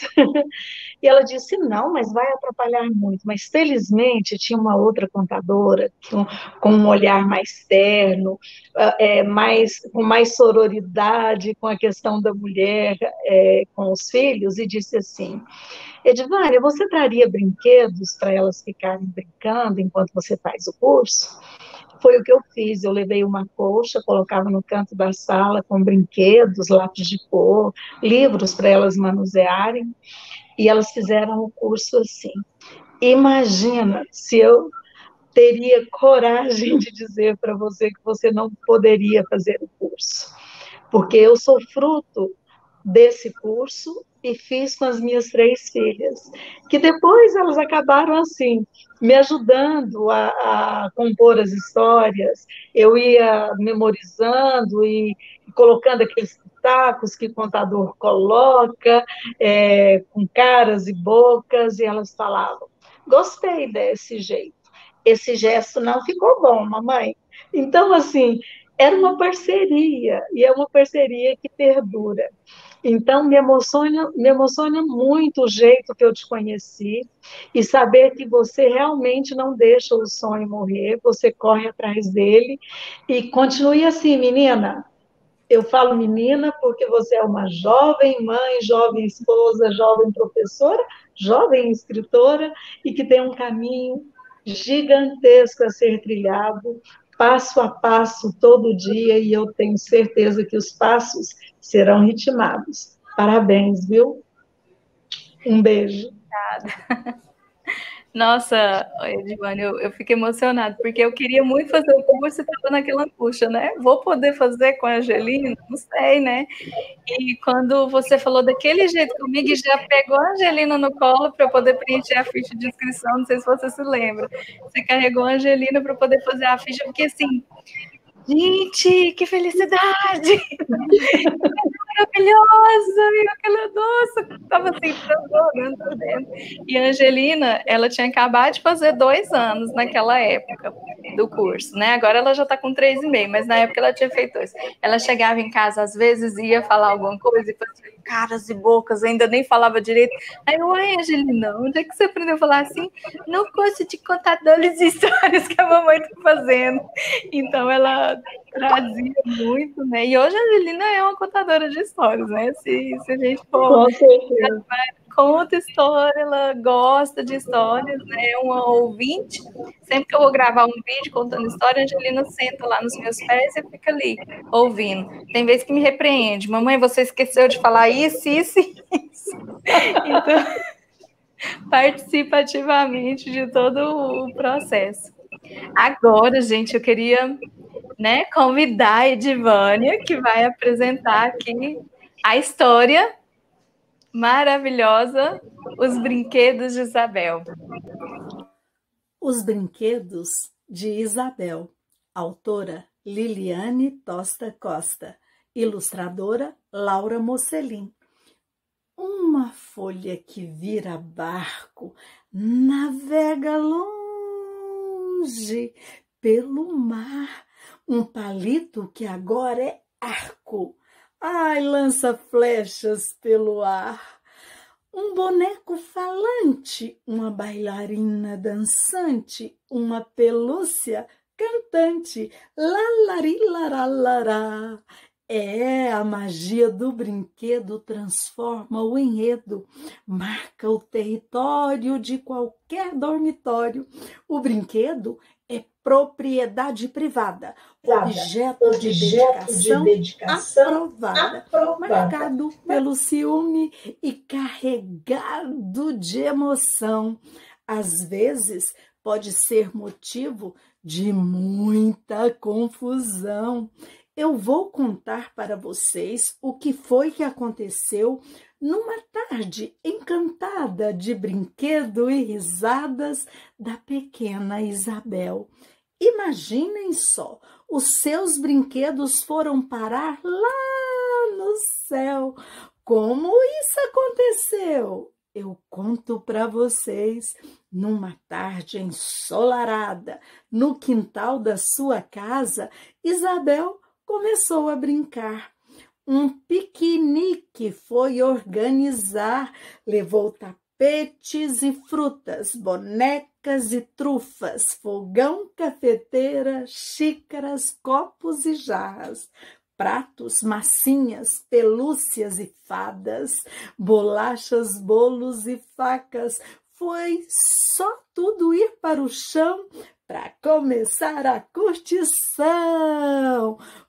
E ela disse, não, mas vai atrapalhar muito. Mas, felizmente, tinha uma outra contadora com um olhar mais terno, com mais sororidade com a questão da mulher, com os filhos, e disse assim, Edivânia, você traria brinquedos para elas ficarem brincando enquanto você faz o curso? Foi o que eu fiz, eu levei uma colcha, colocava no canto da sala com brinquedos, lápis de cor, livros para elas manusearem, e elas fizeram o curso assim. Imagina se eu teria coragem de dizer para você que você não poderia fazer o curso, porque eu sou fruto desse curso e fiz com as minhas 3 filhas, que depois elas acabaram assim, me ajudando a compor as histórias. Eu ia memorizando e colocando aqueles pitacos que o contador coloca, com caras e bocas, e elas falavam, gostei desse jeito, esse gesto não ficou bom, mamãe. Então, assim, era uma parceria, e é uma parceria que perdura. Então, me emociona muito o jeito que eu te conheci e saber que você realmente não deixa o sonho morrer, você corre atrás dele e continue assim, menina. Eu falo menina porque você é uma jovem mãe, jovem esposa, jovem professora, jovem escritora e que tem um caminho gigantesco a ser trilhado, passo a passo, todo dia, e eu tenho certeza que os passos serão ritmados. Parabéns, viu? Um beijo. Obrigada. Nossa, Edivane, eu fico emocionada, porque eu queria muito fazer o curso e estava naquela angústia, né? Vou poder fazer com a Angelina? Não sei, né? E quando você falou daquele jeito comigo e já pegou a Angelina no colo para poder preencher a ficha de inscrição, não sei se você se lembra. Você carregou a Angelina para poder fazer a ficha, porque assim, gente, que felicidade! maravilhosa, e aquela doce, tava assim, transbordando por dentro. E a Angelina, ela tinha acabado de fazer 2 anos naquela época do curso, né? Agora ela já tá com 3,5, mas na época ela tinha feito 2. Ela chegava em casa, às vezes, ia falar alguma coisa e fazia caras e bocas, ainda nem falava direito. Aí eu, oi, Angelina, onde é que você aprendeu a falar assim? No curso de contadores e histórias que a mamãe tá fazendo. Então ela trazia muito, né? E hoje a Angelina é uma contadora de histórias, né? Se a gente for... Com certeza. Conta história, ela gosta de histórias, né? É uma ouvinte. Sempre que eu vou gravar um vídeo contando história, a Angelina senta lá nos meus pés e fica ali, ouvindo. Tem vezes que me repreende. Mamãe, você esqueceu de falar isso, isso e isso. Então, participa ativamente de todo o processo. Agora, gente, eu queria, né, convidar a Edivânia, que vai apresentar aqui a história maravilhosa, Os Brinquedos de Isabel. Os Brinquedos de Isabel. Autora Liliane Tosta Costa. Ilustradora Laura Mocelin. Uma folha que vira barco, navega longe pelo mar. Um palito que agora é arco. Ai, lança flechas pelo ar. Um boneco falante, uma bailarina dançante, uma pelúcia cantante. Lalarilarará. É, a magia do brinquedo transforma o enredo, marca o território de qualquer dormitório. O brinquedo é propriedade privada, objeto de dedicação aprovada, marcado pelo ciúme e carregado de emoção. Às vezes pode ser motivo de muita confusão. Eu vou contar para vocês o que foi que aconteceu numa tarde encantada de brinquedo e risadas da pequena Isabel. Imaginem só, os seus brinquedos foram parar lá no céu. Como isso aconteceu? Eu conto para vocês. Numa tarde ensolarada, no quintal da sua casa, Isabel começou a brincar. Um piquenique foi organizar, levou tapetes e frutas, bonecas e trufas, fogão, cafeteira, xícaras, copos e jarras, pratos, massinhas, pelúcias e fadas, bolachas, bolos e facas. Foi só tudo ir para o chão para começar a curtição,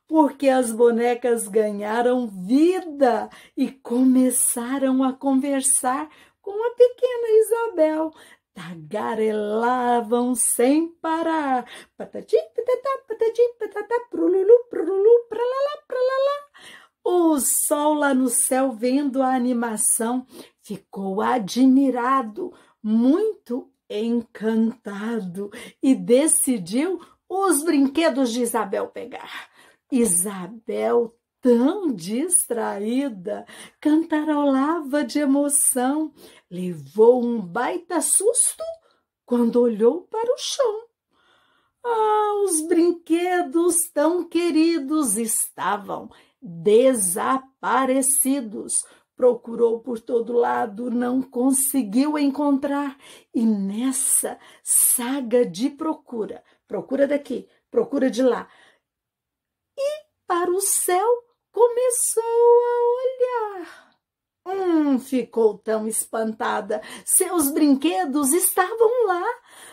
porque as bonecas ganharam vida e começaram a conversar com a pequena Isabel. Tagarelavam sem parar. Patati, patatá, prululu, prululu, pralalá, pralalá. O sol lá no céu, vendo a animação, ficou admirado, muito encantado, e decidiu os brinquedos de Isabel pegar. Isabel, tão distraída, cantarolava de emoção, levou um baita susto quando olhou para o chão. Ah, os brinquedos tão queridos estavam desaparecidos. Procurou por todo lado, não conseguiu encontrar. E nessa saga de procura daqui, procura de lá, e para o céu começou a olhar. Ficou tão espantada. Seus brinquedos estavam lá,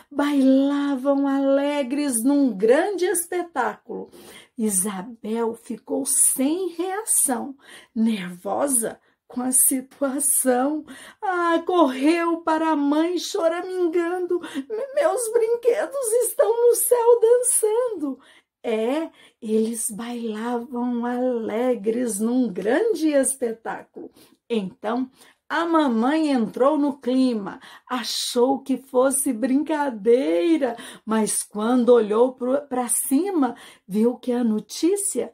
bailavam alegres num grande espetáculo. Isabel ficou sem reação, nervosa com a situação. Correu para a mãe choramingando. Meus brinquedos estão no céu dançando. Eles bailavam alegres num grande espetáculo. Então, a mamãe entrou no clima, achou que fosse brincadeira, mas quando olhou para cima, viu que a notícia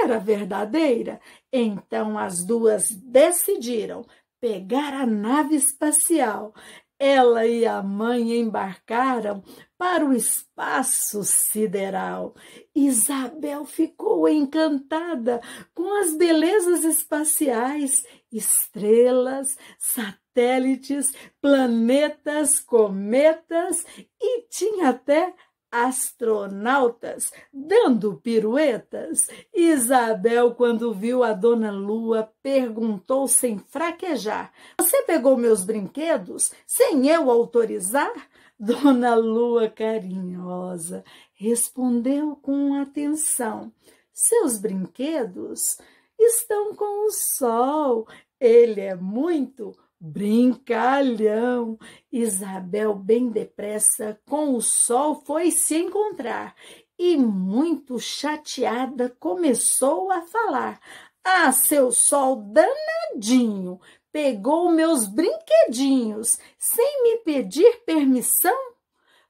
era verdadeira? Então as duas decidiram pegar a nave espacial. Ela e a mãe embarcaram para o espaço sideral. Isabel ficou encantada com as belezas espaciais, estrelas, satélites, planetas, cometas e tinha até astronautas dando piruetas. Isabel, quando viu a Dona Lua, perguntou sem fraquejar: "Você pegou meus brinquedos sem eu autorizar?" Dona Lua, carinhosa, respondeu com atenção: "Seus brinquedos estão com o sol. Ele é muito brincalhão." Isabel, bem depressa, com o sol foi se encontrar e, muito chateada, começou a falar: "Ah, seu sol danadinho, pegou meus brinquedinhos sem me pedir permissão?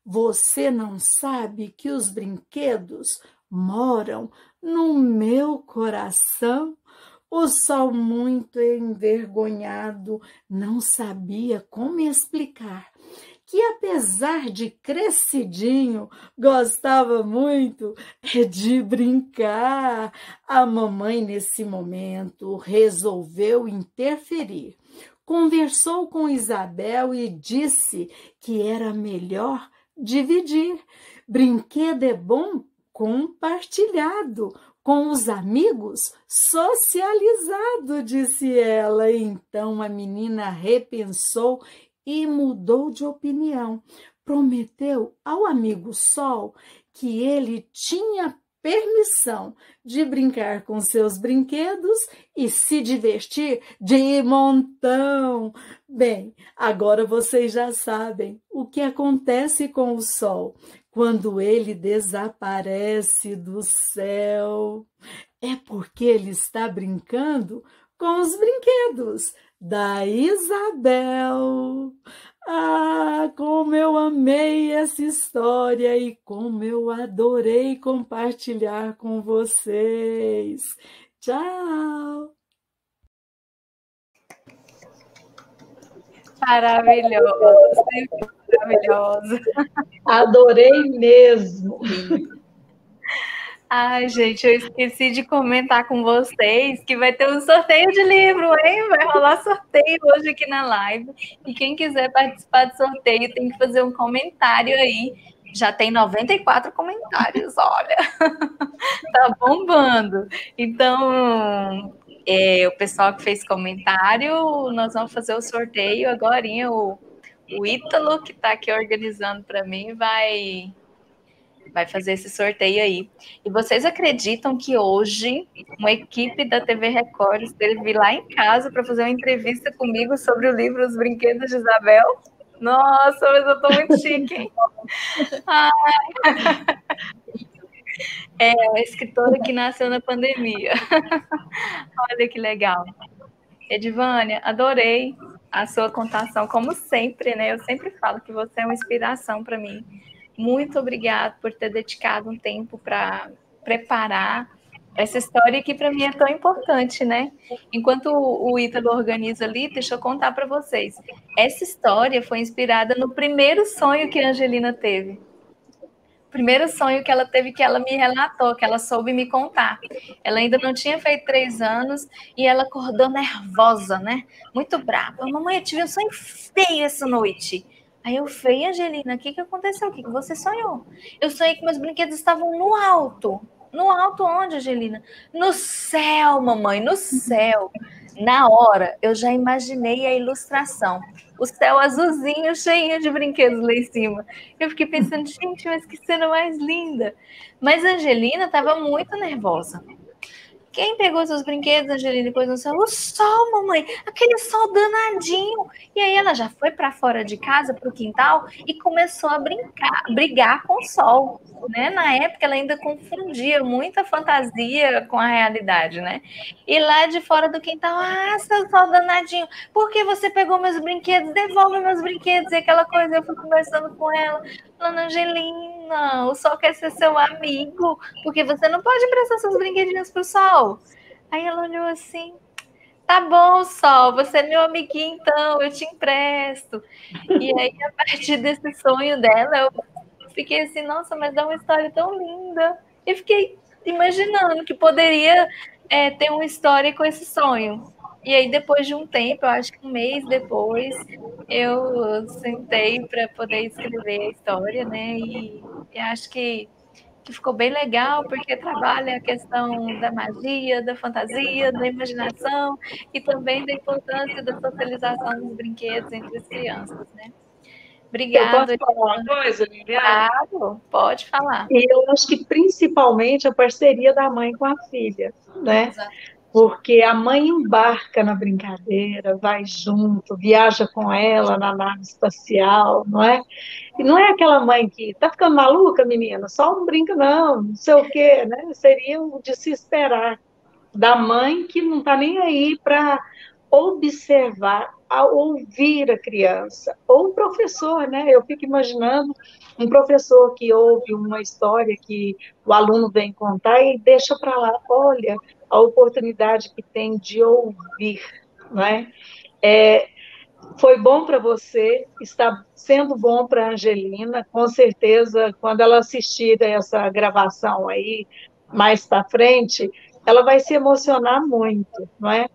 Você não sabe que os brinquedos moram no meu coração?" O sol, muito envergonhado, não sabia como explicar que, apesar de crescidinho, gostava muito de brincar. A mamãe, nesse momento, resolveu interferir. Conversou com Isabel e disse que era melhor dividir. Brinquedo é bom compartilhado, com os amigos socializado, disse ela. Então a menina repensou e mudou de opinião. Prometeu ao amigo Sol que ele tinha permissão de brincar com seus brinquedos e se divertir de montão. Bem, agora vocês já sabem o que acontece com o Sol quando ele desaparece do céu. É porque ele está brincando com os brinquedos da Isabel. Ah, como eu amei essa história e como eu adorei compartilhar com vocês. Tchau! Maravilhoso, maravilhoso. Adorei mesmo. Ai, gente, eu esqueci de comentar com vocês que vai ter um sorteio de livro, hein? Vai rolar sorteio hoje aqui na live. E quem quiser participar do sorteio tem que fazer um comentário aí. Já tem 94 comentários, olha. Tá bombando. Então, o pessoal que fez comentário, nós vamos fazer o sorteio agora. O Ítalo, que está aqui organizando para mim, vai fazer esse sorteio aí. E vocês acreditam que hoje uma equipe da TV Record esteve lá em casa para fazer uma entrevista comigo sobre o livro Os Brinquedos de Isabel? Nossa, mas eu tô muito chique, hein? É a escritora que nasceu na pandemia. Olha que legal. Edivânia, adorei a sua contação, como sempre, né? Eu sempre falo que você é uma inspiração para mim. Muito obrigada por ter dedicado um tempo para preparar essa história que para mim é tão importante, né? Enquanto o Ítalo organiza ali, deixa eu contar para vocês. Essa história foi inspirada no primeiro sonho que a Angelina teve. O primeiro sonho que ela teve, que ela me relatou, que ela soube me contar. Ela ainda não tinha feito 3 anos e ela acordou nervosa, né? Muito brava. Mamãe, eu tive um sonho feio essa noite. Aí eu falei: Angelina, o que aconteceu? O que você sonhou? Eu sonhei que meus brinquedos estavam no alto. No alto onde, Angelina? No céu, mamãe, no céu. Na hora, eu já imaginei a ilustração. O céu azulzinho, cheinho de brinquedos lá em cima. Eu fiquei pensando, gente, mas que cena mais linda. Mas a Angelina estava muito nervosa. Quem pegou seus brinquedos, Angelina, depois no céu? O sol, mamãe, aquele sol danadinho. E aí ela já foi para fora de casa, para o quintal, e começou a brigar com o sol, né? Na época ela ainda confundia muita fantasia com a realidade, né? E lá de fora do quintal, seu sol danadinho, por que você pegou meus brinquedos? Devolve meus brinquedos, e aquela coisa. Eu fui conversando com ela, falando, Angelina, não, o sol quer ser seu amigo, porque você não pode emprestar seus brinquedinhos pro sol. Aí ela olhou assim, tá bom, sol, você é meu amiguinho, então, eu te empresto. E aí, a partir desse sonho dela, eu fiquei assim, nossa, mas é uma história tão linda. E fiquei imaginando que poderia ter uma história com esse sonho. E aí, depois de um tempo, eu acho que um mês depois, eu sentei para poder escrever a história, né? E acho que ficou bem legal, porque trabalha a questão da magia, da fantasia, da imaginação e também da importância da socialização dos brinquedos entre as crianças, né? Eu Obrigada. posso falar uma coisa, Liliane? Claro, pode falar. E eu acho que principalmente a parceria da mãe com a filha, né? Exato. Porque a mãe embarca na brincadeira, vai junto, viaja com ela na nave espacial, não é? E não é aquela mãe que tá ficando maluca, menina, só não brinca não sei o quê, né? Seria o de se esperar da mãe que não está nem aí para observar, a ouvir a criança, ou o professor, né? Eu fico imaginando um professor que ouve uma história que o aluno vem contar e deixa para lá, olha a oportunidade que tem de ouvir, não é? Foi bom para você, está sendo bom para a Angelina, com certeza, quando ela assistir essa gravação aí, mais para frente, ela vai se emocionar muito, não é?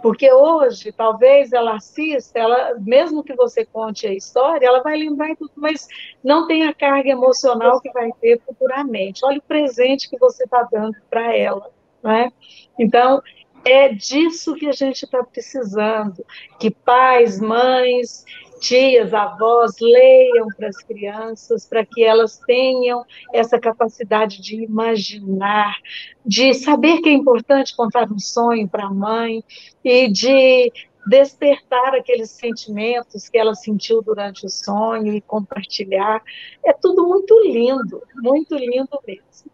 Porque hoje, talvez ela assista, ela, mesmo que você conte a história, ela vai lembrar de tudo, mas não tem a carga emocional que vai ter futuramente. Olha o presente que você está dando para ela, não é? Então, é disso que a gente está precisando, que pais, mães, tias, avós leiam para as crianças, para que elas tenham essa capacidade de imaginar, de saber que é importante contar um sonho para a mãe e de despertar aqueles sentimentos que ela sentiu durante o sonho e compartilhar. É tudo muito lindo mesmo.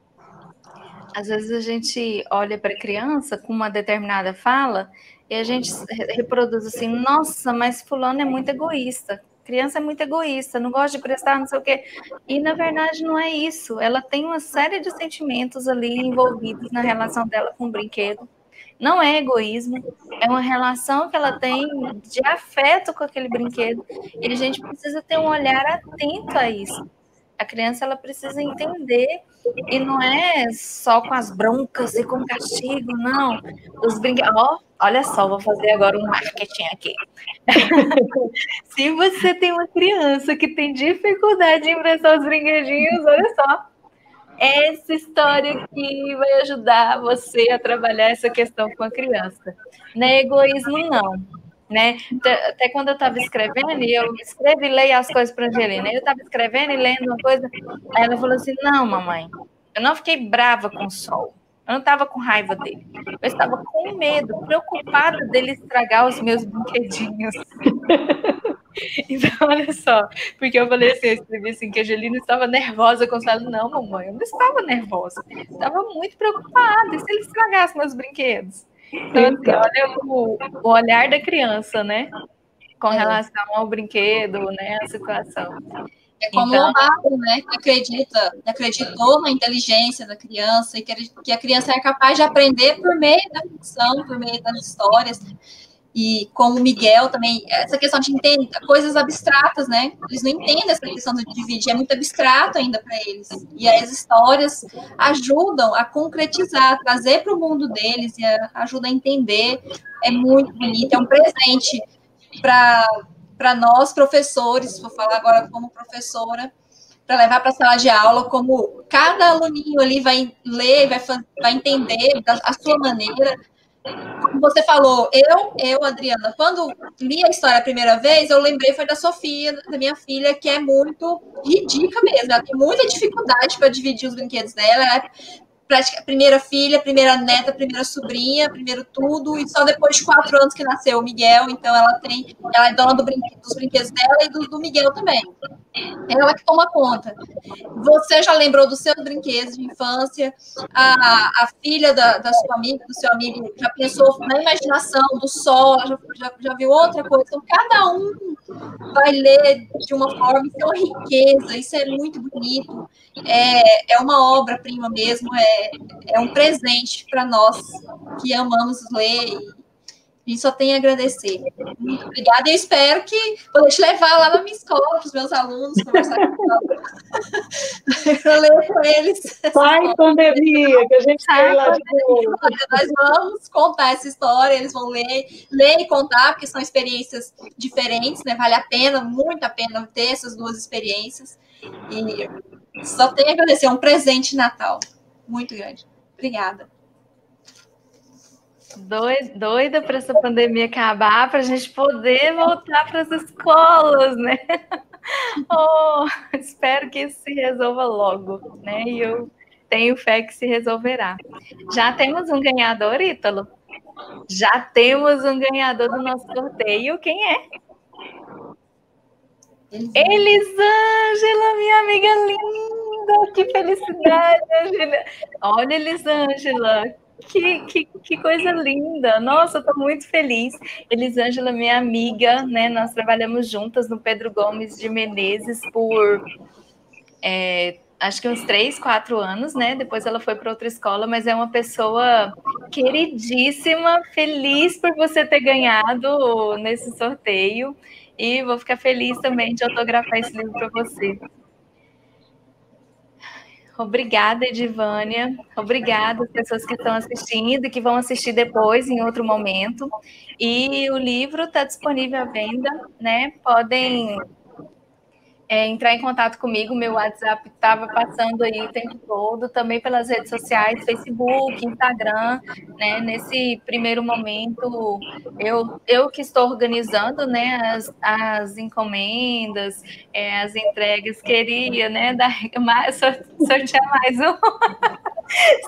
Às vezes a gente olha para a criança com uma determinada fala e a gente reproduz assim, nossa, mas fulano é muito egoísta. Criança é muito egoísta, não gosta de prestar, não sei o quê. E, na verdade, não é isso. Ela tem uma série de sentimentos ali envolvidos na relação dela com o brinquedo. Não é egoísmo, é uma relação que ela tem de afeto com aquele brinquedo. E a gente precisa ter um olhar atento a isso. A criança ela precisa entender, e não é só com as broncas e com castigo, não. Os brinquedos. Olha só, vou fazer agora um marketing aqui. Se você tem uma criança que tem dificuldade em emprestar os brinquedinhos, olha só. Essa história aqui vai ajudar você a trabalhar essa questão com a criança. Não é egoísmo, não. Né? Até quando eu estava escrevendo, e eu escrevo e leio as coisas para a Angelina, eu estava escrevendo e lendo uma coisa, aí ela falou assim, não, mamãe, eu não fiquei brava com o sol, eu não estava com raiva dele, eu estava com medo, preocupada dele estragar os meus brinquedinhos. Então, olha só, porque eu falei assim, eu escrevi assim, que a Angelina estava nervosa com o sol. Não, mamãe, eu não estava nervosa, eu estava muito preocupada, e se ele estragasse meus brinquedos? Então, assim, olha o olhar da criança, né? Com relação ao brinquedo, né? A situação. É como o Obama, né? Que acreditou na inteligência da criança e que a criança é capaz de aprender por meio da ficção, por meio das histórias. E como o Miguel também, essa questão de entender coisas abstratas, né? Eles não entendem essa questão de dividir, é muito abstrato ainda para eles. E as histórias ajudam a concretizar, a trazer para o mundo deles e ajuda a entender. É muito bonito, é um presente para nós, professores, vou falar agora como professora, para levar para a sala de aula, como cada aluninho ali vai ler, vai entender da sua maneira. Como você falou, eu, Adriana, quando li a história a primeira vez, eu lembrei foi da Sofia, da minha filha, que é muito ridícula mesmo, ela tem muita dificuldade para dividir os brinquedos dela, primeira filha, primeira neta, primeira sobrinha, primeiro tudo, e só depois de 4 anos que nasceu o Miguel, então ela é dona dos brinquedos dela e do Miguel também. Ela que toma conta. Você já lembrou dos seus brinquedos de infância, a filha da sua amiga, do seu amigo, já pensou na imaginação do sol, já viu outra coisa. Então, cada um vai ler de uma forma, isso é uma riqueza, isso é muito bonito, é uma obra-prima mesmo, é um presente para nós que amamos ler, e só tenho a agradecer. Muito obrigada, e eu espero que poder te levar lá na minha escola, para os meus alunos, conversar com eles, para ler com eles. Pai, pandemia, que a gente sai lá de novo. Nós vamos contar essa história, eles vão ler e contar, porque são experiências diferentes, né? Vale a pena, muito a pena ter essas duas experiências. E só tenho a agradecer, é um presente de Natal muito grande. Obrigada. Doida para essa pandemia acabar, para a gente poder voltar para as escolas, né? Espero que isso se resolva logo, né? E eu tenho fé que se resolverá. Já temos um ganhador, Ítalo? Já temos um ganhador do nosso sorteio. Quem é? Elisângela, minha amiga linda! Que felicidade, Angela! Olha, Elisângela! Que coisa linda! Nossa, eu estou muito feliz. Elisângela, minha amiga, né? Nós trabalhamos juntas no Pedro Gomes de Menezes por acho que uns 3, 4 anos, né? Depois ela foi para outra escola, mas é uma pessoa queridíssima, feliz por você ter ganhado nesse sorteio. E vou ficar feliz também de autografar esse livro para você. Obrigada, Edivânia. Obrigada às pessoas que estão assistindo e que vão assistir depois, em outro momento. E o livro está disponível à venda, né? Podem entrar em contato comigo. Meu WhatsApp estava passando aí o tempo todo, também pelas redes sociais, Facebook, Instagram, né? Nesse primeiro momento, eu que estou organizando, né, as encomendas, as entregas, queria, né, sortear mais um.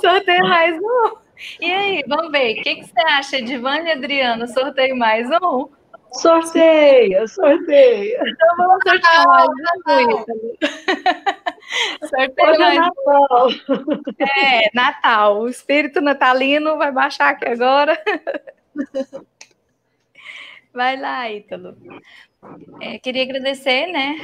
Sorteio mais um. E aí, vamos ver, o que você acha, Edivânia e Adriana? Sorteio mais um? Sorteia. Então vamos sortear mais um, Ítalo. Sorteio mais Natal. Natal. O espírito natalino vai baixar aqui agora. Vai lá, Ítalo. Queria agradecer, né,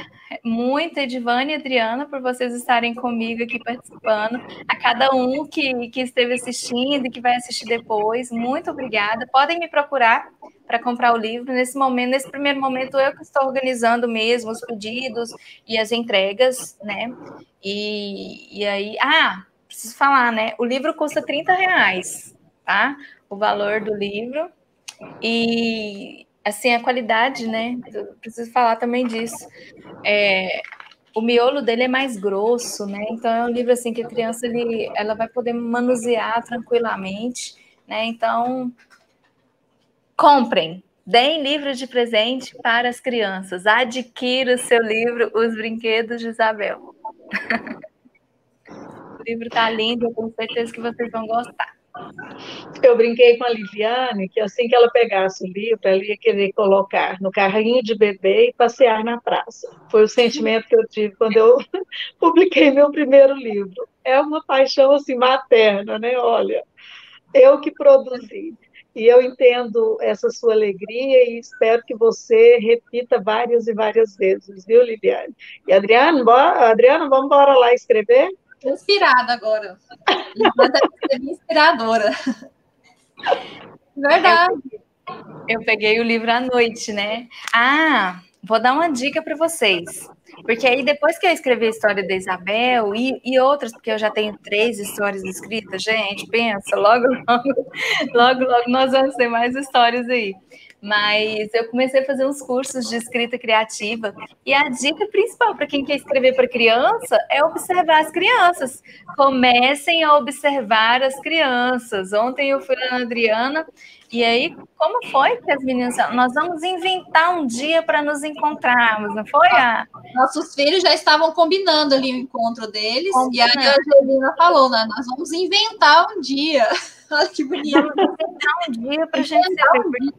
muito, Edivânia e Adriana, por vocês estarem comigo aqui participando, a cada um que esteve assistindo e que vai assistir depois, muito obrigada. Podem me procurar para comprar o livro. Nesse primeiro momento, eu que estou organizando mesmo os pedidos e as entregas, né, e aí, preciso falar, né, o livro custa R$30, tá, o valor do livro, e assim, a qualidade, né? Eu preciso falar também disso. O miolo dele é mais grosso, né? Então é um livro assim que a criança ela vai poder manusear tranquilamente, né? Então comprem, deem livro de presente para as crianças. Adquira o seu livro, Os Brinquedos de Isabel. O livro está lindo, eu tenho certeza que vocês vão gostar. Eu brinquei com a Liliane que assim que ela pegasse o livro, ela ia querer colocar no carrinho de bebê e passear na praça. Foi o sentimento que eu tive quando eu publiquei meu primeiro livro. É uma paixão assim materna, né? Olha, eu que produzi. E eu entendo essa sua alegria e espero que você repita várias e várias vezes, viu, Liliane? E Adriana, vamos embora lá escrever? Inspirada agora. Inspiradora. Verdade. Eu peguei o livro à noite, né? Vou dar uma dica para vocês. Porque aí, depois que eu escrevi a história da Isabel e outras, porque eu já tenho 3 histórias escritas, gente, pensa, logo nós vamos ter mais histórias aí. Mas eu comecei a fazer uns cursos de escrita criativa e a dica principal para quem quer escrever para criança é observar as crianças. Comecem a observar as crianças. Ontem eu fui lá na Adriana e aí, como foi que as meninas... Nós vamos inventar um dia para nos encontrarmos, não foi? Nossos filhos já estavam combinando ali o encontro deles, e aí a Angelina falou, né? Nós vamos inventar um dia. Olha que bonito. Vamos inventar um dia para a gente se ver.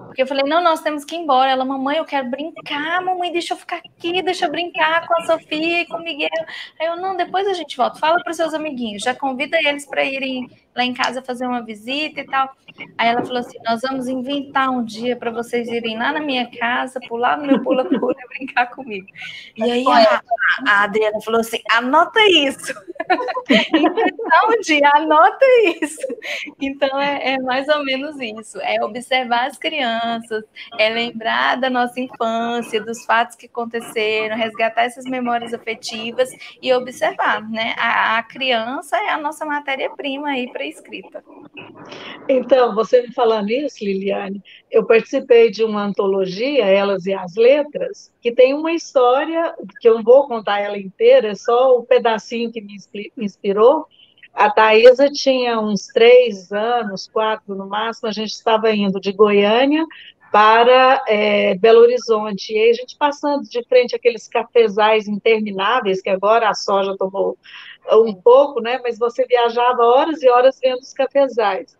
Porque eu falei, não, nós temos que ir embora. Ela, mamãe, eu quero brincar, mamãe, deixa eu ficar aqui, deixa eu brincar com a Sofia e com o Miguel. Aí eu, não, depois a gente volta. Fala para os seus amiguinhos, já convida eles para irem lá em casa fazer uma visita e tal. Aí ela falou assim, nós vamos inventar um dia para vocês irem lá na minha casa, pular no meu pula-pula e brincar comigo. E aí a Adriana falou assim, anota isso. Inventar um dia, anota isso. Então é mais ou menos isso, é observar as crianças, é lembrar da nossa infância, dos fatos que aconteceram, resgatar essas memórias afetivas e observar, né? A criança é a nossa matéria-prima aí para a escrita. Então, você me falando isso, Liliane, eu participei de uma antologia, Elas e as Letras, que tem uma história, que eu não vou contar ela inteira, é só o pedacinho que me inspirou. A Thaisa tinha uns 3 anos, 4 no máximo, a gente estava indo de Goiânia para Belo Horizonte, e aí a gente passando de frente àqueles cafezais intermináveis, que agora a soja tomou um pouco, né? Mas você viajava horas e horas vendo os cafezais.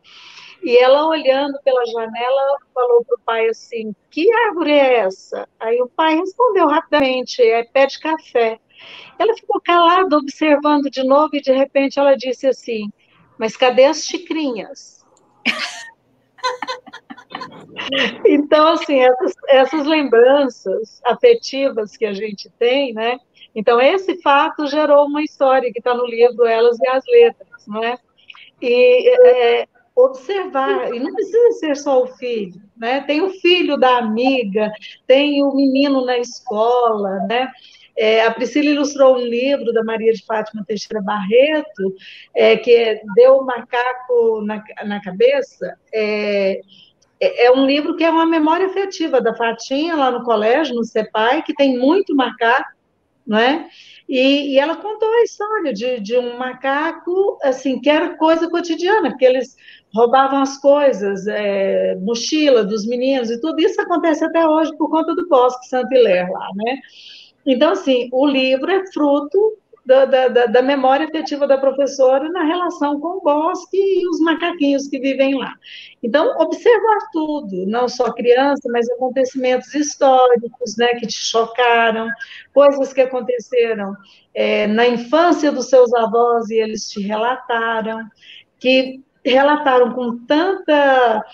E ela, olhando pela janela, falou para o pai assim, que árvore é essa? Aí o pai respondeu rapidamente, é pé de café. Ela ficou calada, observando de novo, e de repente ela disse assim, mas cadê as xicrinhas? Então, assim, essas lembranças afetivas que a gente tem, né? Então, esse fato gerou uma história que está no livro Elas e as Letras, não é? E observar, e não precisa ser só o filho, né? Tem o filho da amiga, tem o menino na escola, né? A Priscila ilustrou um livro da Maria de Fátima Teixeira Barreto, que deu o macaco na cabeça. É um livro que é uma memória afetiva da Fatinha lá no colégio, no CEPAI, que tem muito macaco, não é? E ela contou a história de um macaco, assim, que era coisa cotidiana, porque eles roubavam as coisas, mochila dos meninos e tudo isso acontece até hoje por conta do Bosque Saint-Hilaire lá, né? Então, assim, o livro é fruto da memória afetiva da professora na relação com o bosque e os macaquinhos que vivem lá. Então, observar tudo, não só criança, mas acontecimentos históricos, né, que te chocaram, coisas que aconteceram na infância dos seus avós e eles te relataram, que relataram com tanta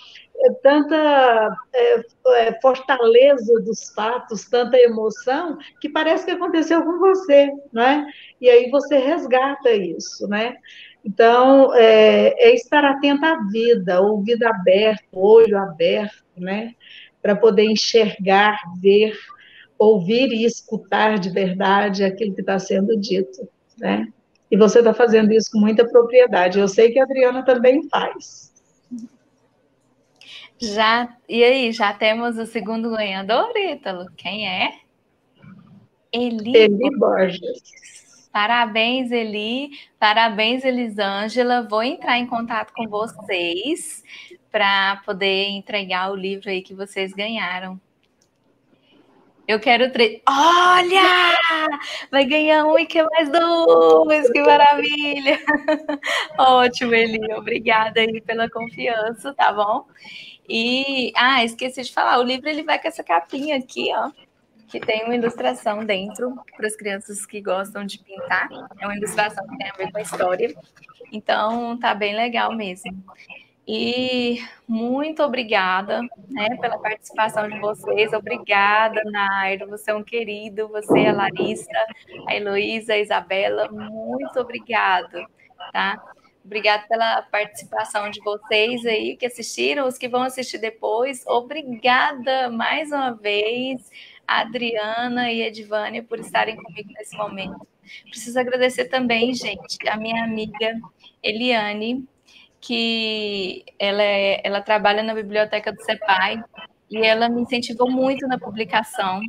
fortaleza dos fatos, tanta emoção, que parece que aconteceu com você, né? E aí você resgata isso, né? Então, estar atento à vida, ouvido aberto, olho aberto, né? Para poder enxergar, ver, ouvir e escutar de verdade aquilo que está sendo dito, né? E você está fazendo isso com muita propriedade. Eu sei que a Adriana também faz. E aí, já temos o segundo ganhador, Ítalo? Quem é? Eli Borges. Parabéns, Eli. Parabéns, Elisângela. Vou entrar em contato com vocês para poder entregar o livro aí que vocês ganharam. Eu quero 3. Olha! Vai ganhar um e quer mais 2. Que maravilha! Ótimo, Eli. Obrigada aí pela confiança, tá bom? E, esqueci de falar, o livro ele vai com essa capinha aqui, ó, que tem uma ilustração dentro para as crianças que gostam de pintar. É uma ilustração que tem a ver com a história. Então, tá bem legal mesmo. E muito obrigada, né, pela participação de vocês. Obrigada, Nairo. Você é um querido. Você, a Larissa, a Heloísa, a Isabela. Muito obrigada, tá? Obrigada pela participação de vocês aí que assistiram, os que vão assistir depois. Obrigada mais uma vez, a Adriana e a Edvânia, por estarem comigo nesse momento. Preciso agradecer também, gente, a minha amiga Eliane, que ela trabalha na biblioteca do CEPAI e ela me incentivou muito na publicação.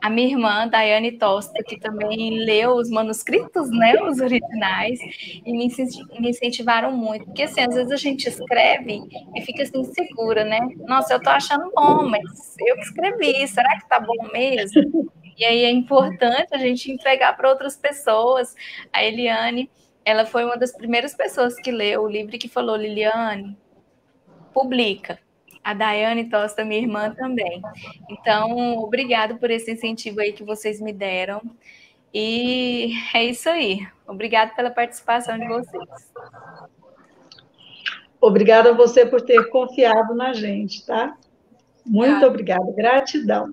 A minha irmã, Daiane Tosta, que também leu os manuscritos, né, os originais, e me incentivaram muito. Porque, assim, às vezes a gente escreve e fica assim, insegura, né? Nossa, eu tô achando bom, mas eu que escrevi, será que tá bom mesmo? E aí é importante a gente entregar para outras pessoas. A Eliane, ela foi uma das primeiras pessoas que leu o livro e que falou, Liliane, publica. A Daiane Tosta, minha irmã, também. Então, obrigado por esse incentivo aí que vocês me deram. E é isso aí. Obrigado pela participação de vocês. Obrigada a você por ter confiado na gente, tá? Muito obrigada. Gratidão.